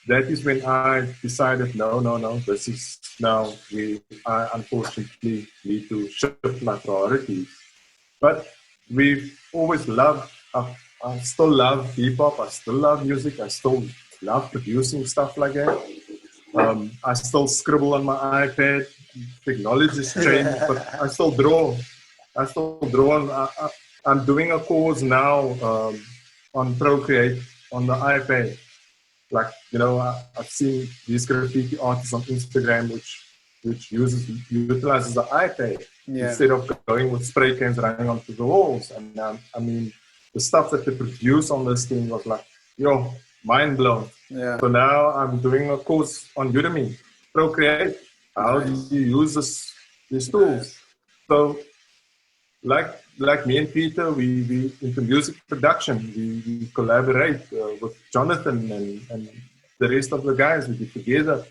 that is when I decided, no, this is now where I unfortunately need to shift my priorities. But we've always loved, I still love hip hop, I still love music, I still love producing stuff like that. I still scribble on my iPad. Technology's changed, but I still draw. I'm doing a course now on Procreate on the iPad. Like, I've seen these graffiti artists on Instagram which utilizes the iPad instead of going with spray cans running onto the walls. And I mean, the stuff that they produce on this thing was like, mind blown. Yeah. So now I'm doing a course on Udemy, Procreate. How do you use these tools? So, like me and Peter, we into music production. We collaborate with Jonathan and the rest of the guys. We get together.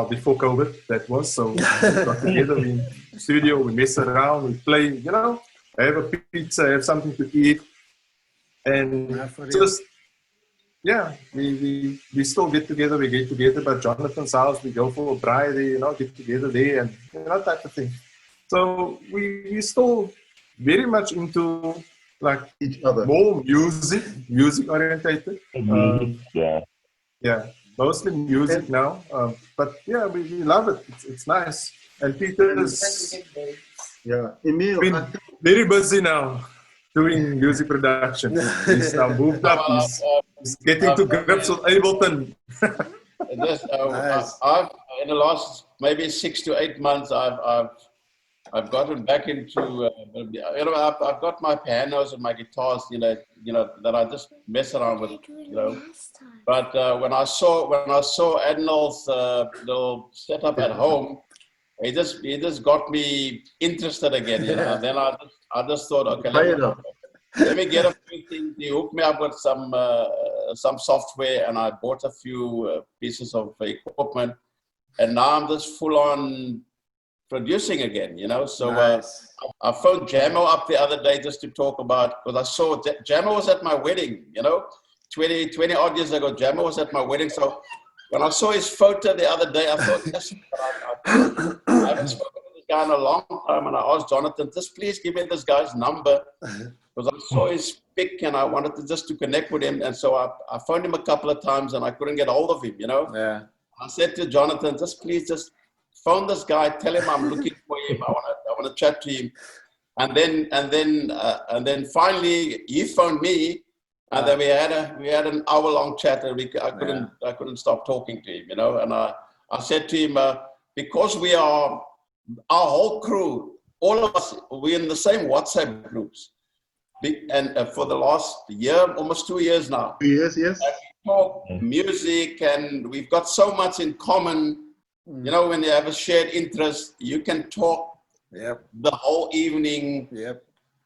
Before COVID, that was. So we got together, we in the studio, we mess around, we play, have a pizza, have something to eat. And we still get together, but Jonathan's house, we go for a braai there, get together there and type of thing. So we still very much into like each other, more music orientated. Mostly music now, but we love it. It's nice. And Peter is Emil, been very busy now doing music production. He's now moved up. He's getting to grips with Ableton. I've in the last maybe 6 to 8 months, I've gotten back into, I've got my pianos and my guitars, that I just mess around with, But when I saw Addinall's little setup at home, he just got me interested again, Then I just thought, okay, let me get a few things. He hooked me up with some software, and I bought a few pieces of equipment, and now I'm just full on producing again, So Nice. I phoned Jamo up the other day just to talk about, because I saw Jamo was at my wedding, 20 odd years ago. Jamo was at my wedding, so when I saw his photo the other day, I thought, yes, I haven't spoken to this guy in a long time, and I asked Jonathan, just please give me this guy's number, because I saw his pic and I wanted to connect with him, and so I phoned him a couple of times and I couldn't get hold of him, Yeah. I said to Jonathan, please phone this guy, tell him I'm looking for him. I want to chat to him. And then finally he phoned me, and then we had an hour-long chat, and I couldn't stop talking to him, And I said to him, because we are, our whole crew, all of us, we're in the same WhatsApp groups, and for the last year, almost 2 years now. 2 years, yes. And we talk music, and we've got so much in common. When you have a shared interest, you can talk the whole evening,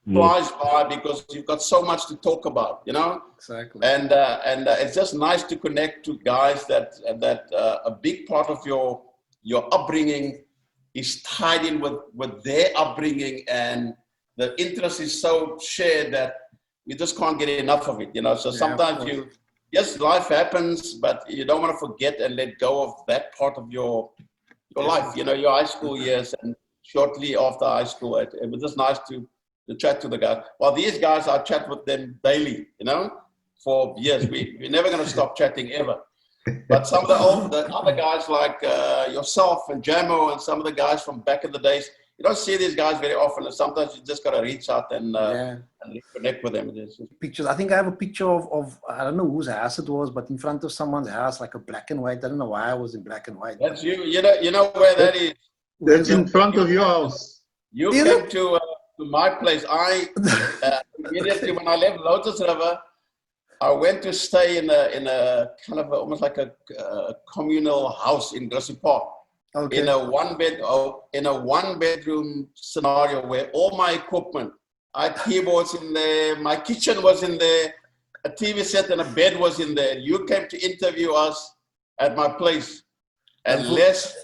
flies by, because you've got so much to talk about, Exactly. And it's just nice to connect to guys that a big part of your upbringing is tied in with their upbringing, and the interest is so shared that you just can't get enough of it, So sometimes yes, life happens, but you don't want to forget and let go of that part of your life, your high school years, and shortly after high school. It was just nice to chat to the guys. Well, these guys, I chat with them daily, for years. We're never going to stop chatting ever. But some of the other guys like yourself and Jamo and some of the guys from back in the days, you don't see these guys very often. And sometimes you just got to reach out and connect with them. Pictures. I think I have a picture of I don't know whose house it was, but in front of someone's house, like a black and white. I don't know why I was in black and white. That's you. You know where that is. That's in front of your house. You came to my place. I immediately when I left Lotus River, I went to stay in a kind of almost like a communal house in Grassy Park. Okay. In a one bedroom scenario where all my equipment, I had keyboards in there, my kitchen was in there, a TV set and a bed was in there. You came to interview us at my place, and Les,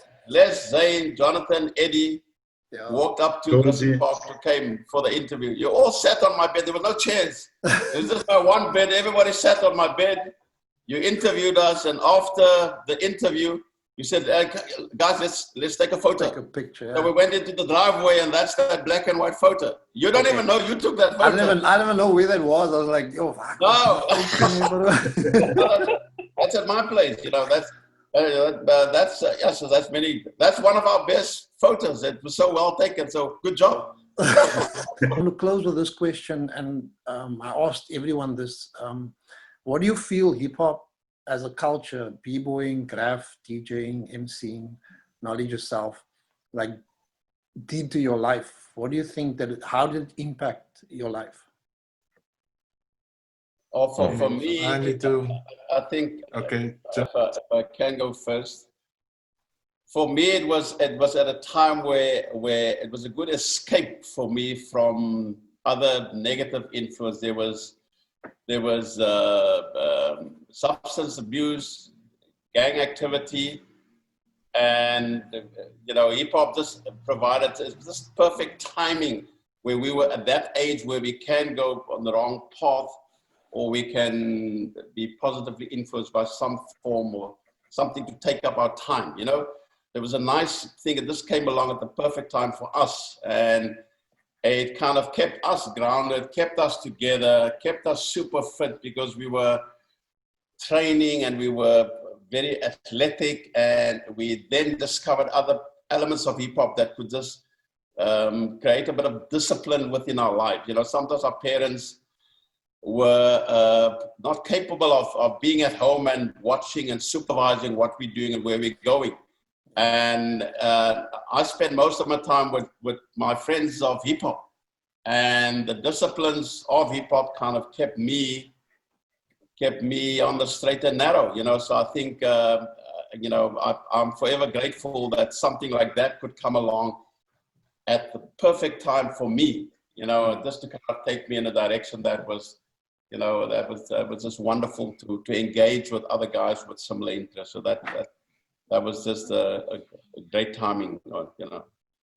Zane, Jonathan, Eddie walked up to Grassy Park to came for the interview. You all sat on my bed. There were no chairs. It was just my one bed. Everybody sat on my bed. You interviewed us, and after the interview, you said, guys, let's take a photo. Take a picture. Yeah. So we went into the driveway, and that's that black and white photo. You don't even know you took that photo. I don't even know where that was. I was like, yo, fuck. No. That's at my place. You know, so that's one of our best photos. It was so well taken. So good job. I'm going to close with this question, and I asked everyone this. What do you feel hip hop as a culture, b-boying, graph, DJing, MCing, knowledge yourself, like did to your life? What do you think how did it impact your life? Oh, for me, I need to. I think. Okay. If I can go first. For me, it was at a time where it was a good escape for me from other negative influence. There was substance abuse, gang activity, and hip hop just provided this perfect timing where we were at that age where we can go on the wrong path, or we can be positively influenced by some form or something to take up our time. There was a nice thing that this came along at the perfect time for us, and it kind of kept us grounded, kept us together, kept us super fit because we were training and we were very athletic, and we then discovered other elements of hip hop that could just create a bit of discipline within our life. Sometimes our parents were not capable of being at home and watching and supervising what we're doing and where we're going. And I spent most of my time with my friends of hip hop, and the disciplines of hip hop kind of kept me on the straight and narrow, So I think, I'm forever grateful that something like that could come along at the perfect time for me, just to kind of take me in a direction that was, that was just wonderful to engage with other guys with similar interests. So that was just a great timing,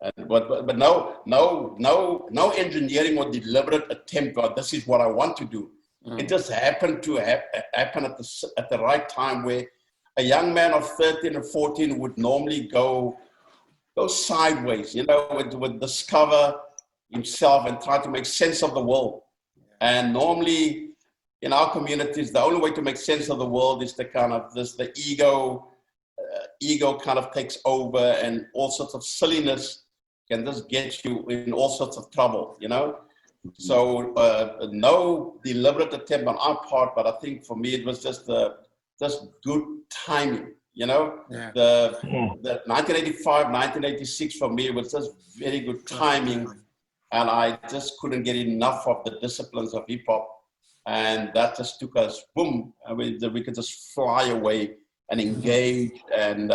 And but no engineering or deliberate attempt. This is what I want to do. It just happened to happen at the right time, where a young man of 13 or 14 would normally go sideways, would discover himself and try to make sense of the world. And normally in our communities, the only way to make sense of the world is to kind of the ego kind of takes over, and all sorts of silliness can just get you in all sorts of trouble, So no deliberate attempt on our part, but I think for me it was just good timing, The 1985, 1986 for me was just very good timing, and I just couldn't get enough of the disciplines of hip hop, and that just took us boom. I mean, we could just fly away and engage and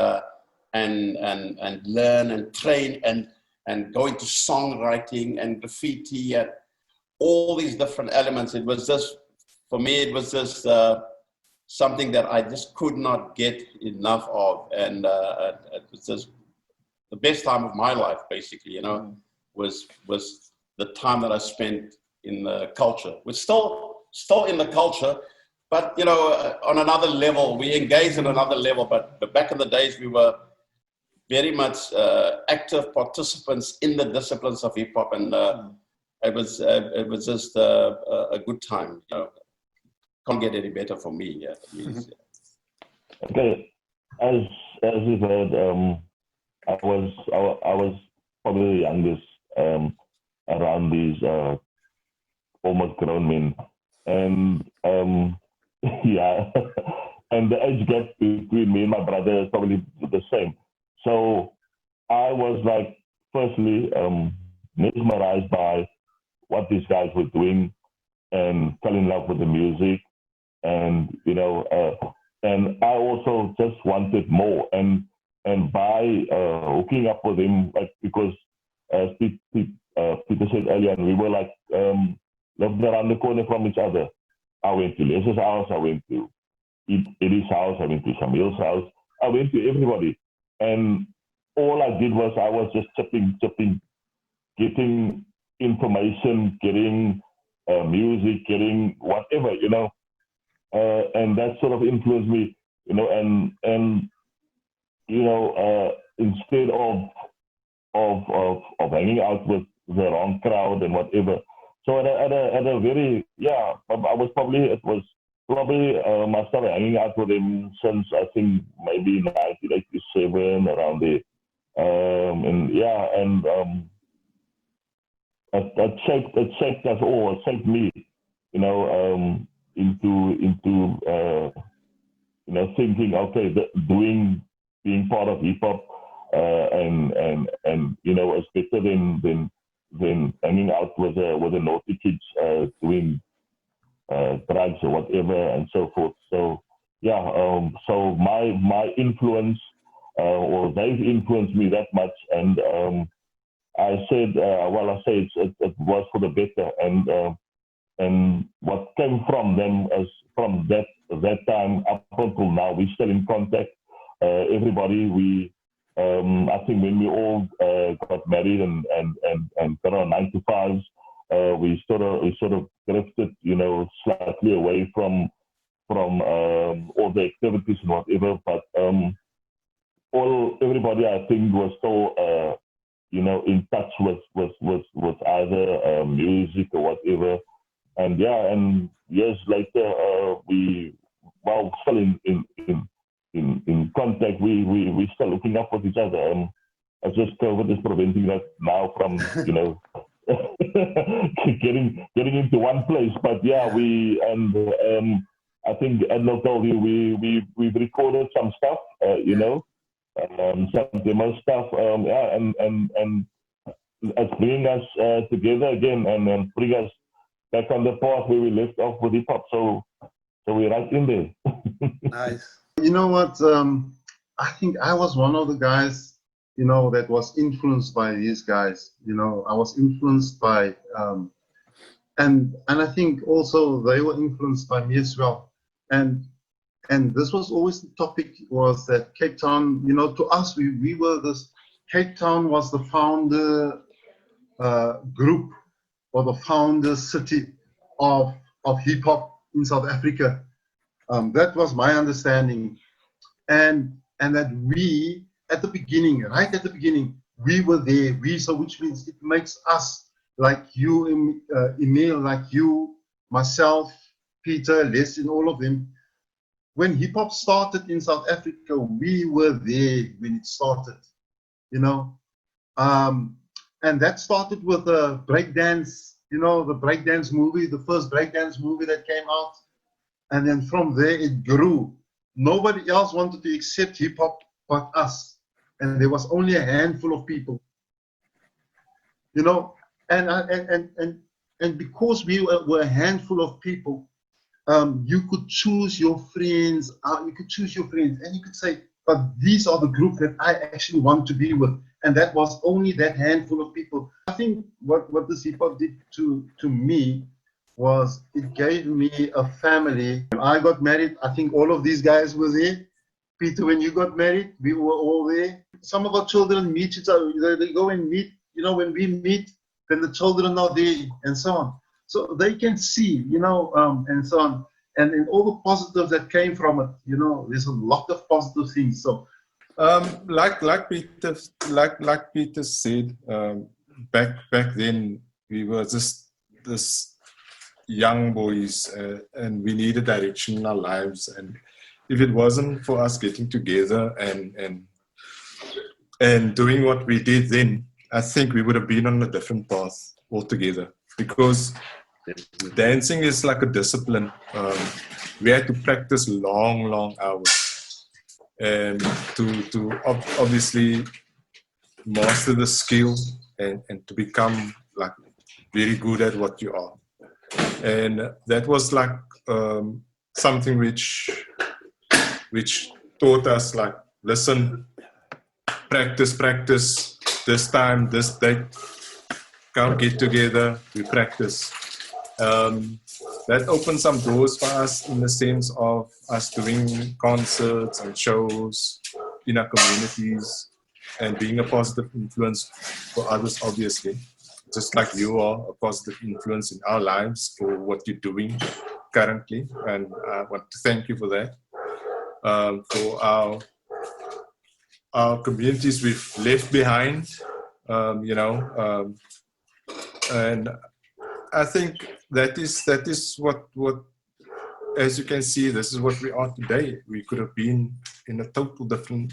learn and train and go into songwriting and graffiti and all these different elements. It was just, for me, it was just something that I just could not get enough of. And it was just the best time of my life, basically, was the time that I spent in the culture. We're still in the culture, but, on another level, we engaged on another level. But back in the days, we were very much active participants in the disciplines of hip hop, and it was just a good time. Can't get any better for me. Yeah. Okay, as you've heard, I was probably the youngest around these almost grown men, and yeah, and the age gap between me and my brother is probably the same. So I was like, firstly, mesmerized by what these guys were doing, and fell in love with the music, and and I also just wanted more, and by hooking up with him, like, because as Peter said earlier, and we were like lived around the corner from each other. I went to Les's house, I went to Eddie's house, I went to Shamil's house, I went to everybody, and all I did was I was just chipping, getting information, getting music, getting whatever, and that sort of influenced me, and instead of hanging out with the wrong crowd and whatever. So at a very, it was probably I started hanging out with him since I think maybe 1987, around there. It shaped us all. It shaped me, into thinking, okay, being part of hip hop, and it's better than hanging out with the naughty kids doing drugs or whatever and so forth. So so my influence, or they've influenced me that much, and I said, it was for the better, and what came from them, as from that time up until now, we're still in contact. Everybody, I think when we all got married and got our 9-to-5s, we sort of drifted, slightly away from all the activities and whatever. But everybody, I think, was still in touch with either music or whatever. And and years later, still in contact, we still looking up with each other. As just COVID is preventing us now from getting into one place. But I think Addinall told you we've recorded some stuff, some demo stuff, and it's bringing us together again, and bring us back on the path where we left off with hip hop. So we're right in there. Nice. You know what? I think I was one of the guys, that was influenced by these guys. I was influenced by, and I think also they were influenced by me as well. And this was always the topic, was that Cape Town, to us, we were this. Cape Town was the founder group, or the founder city of hip hop in South Africa. That was my understanding, and that we, at the beginning, we were there. Which means it makes us, like you, Emil, like you, myself, Peter, Les, and all of them. When hip hop started in South Africa, we were there when it started, and that started with the breakdance, the breakdance movie, the first breakdance movie that came out. And then from there it grew. Nobody else wanted to accept hip hop but us. And there was only a handful of people. And because we were a handful of people, you could choose your friends, and you could say, but these are the group that I actually want to be with. And that was only that handful of people. I think what this hip hop did to me was it gave me a family. When I got married, I think all of these guys were there. Peter, when you got married, we were all there. Some of our children meet each other. They go and meet, when we meet, then the children are there, and so on. So they can see, and so on. And all the positives that came from it, there's a lot of positive things. So, like Peter said, back then we were just this young boys, and we needed direction in our lives, and if it wasn't for us getting together and doing what we did then, I think we would have been on a different path altogether, because dancing is like a discipline. We had to practice long hours and to obviously master the skill and to become like very good at what you are. And that was like something which taught us, like, listen, practice, this time, this date, can't get together, we practice. That opened some doors for us in the sense of us doing concerts and shows in our communities and being a positive influence for others, obviously. Just like you are a positive influence in our lives for what you're doing currently. And I want to thank you for that. For our communities we've left behind, and I think that is what, as you can see, this is what we are today. We could have been in a total different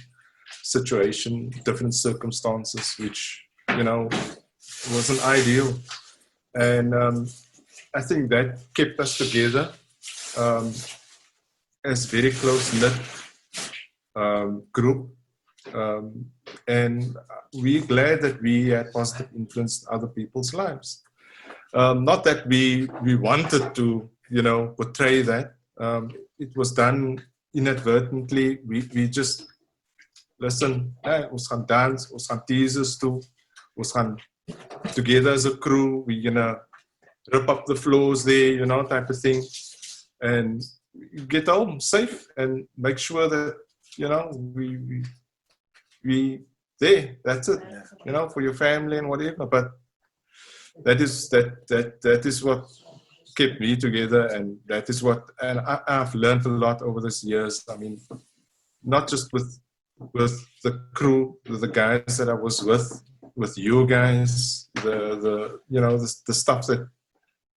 situation, different circumstances, which, wasn't ideal. And I think that kept us together as very close-knit group. And we're glad that we had positive influence in other people's lives. Not that we wanted to, portray that. It was done inadvertently. We just, listen, ons gaan dance, ons gaan teasers toe, ons gaan together as a crew, we're gonna rip up the floors there, type of thing. And get home safe and make sure that, we there, that's it, for your family and whatever. But that is what kept me together, and that is what, and I've learned a lot over these years. I mean, not just with the crew, with the guys that I was with you guys, the stuff that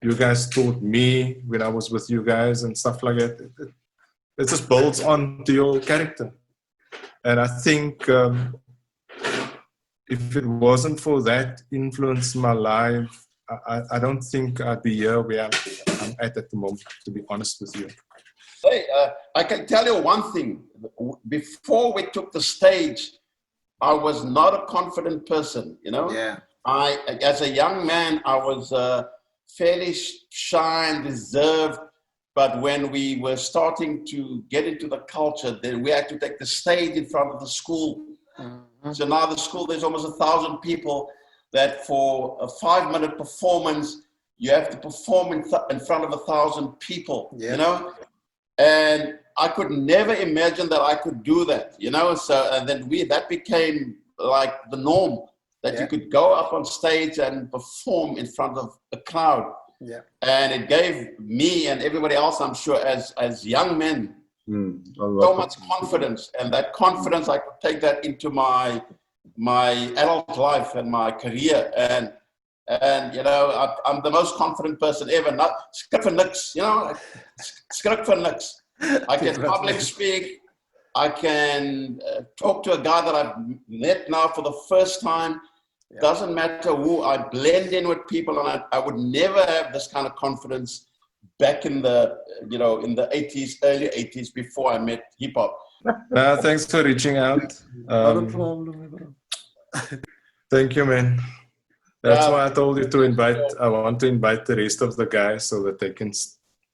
you guys taught me when I was with you guys and stuff like that. It just builds on to your character. And I think if it wasn't for that influence in my life, I don't think I'd be here where I'm at the moment, to be honest with you. Hey, I can tell you one thing. Before we took the stage, I was not a confident person, Yeah. As a young man, I was fairly shy and reserved. But when we were starting to get into the culture, then we had to take the stage in front of the school. Mm-hmm. So now the school, there's almost 1,000 people that for a 5-minute performance, you have to perform in front of 1,000 people, And I could never imagine that I could do that, So, and then that became like the norm, that you could go up on stage and perform in front of a crowd. Yeah. And it gave me and everybody else, I'm sure, as young men, so much confidence. And that confidence, I could take that into my adult life and my career. And I'm the most confident person ever. Not skrik vir niks, skrik vir niks. I can public speak. I can talk to a guy that I've met now for the first time. Yeah. Doesn't matter who, I blend in with people, and I would never have this kind of confidence back in the, in the 80s, early 80s, before I met hip hop. Thanks for reaching out. Not a problem. Thank you, man. That's why I told you to I want to invite the rest of the guys so that they can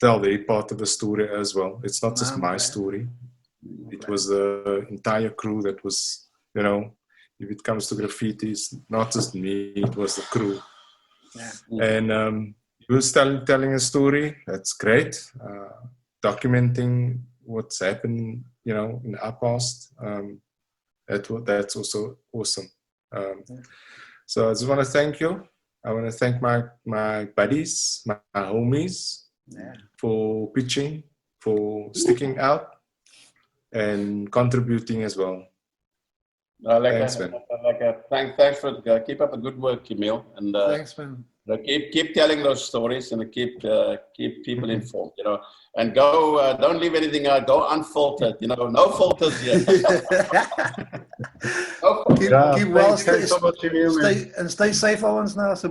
tell their part of the story as well. It's not just my story. It was the entire crew that was, if it comes to graffiti, it's not just me, it was the crew. Yeah. And you were telling a story, that's great. Documenting what's happened, in our past, that's also awesome. So I just want to thank you. I want to thank my buddies, my homies, for pitching, for sticking out, and contributing as well. Thanks, man. Thanks for keep up the good work, Emil. And thanks, man. Keep telling those stories and keep people informed, you know, and go, don't leave anything out, go unfiltered, you know, no filters here. Keep well, thanks so much, Emil, man. stay safe, Owens, now, so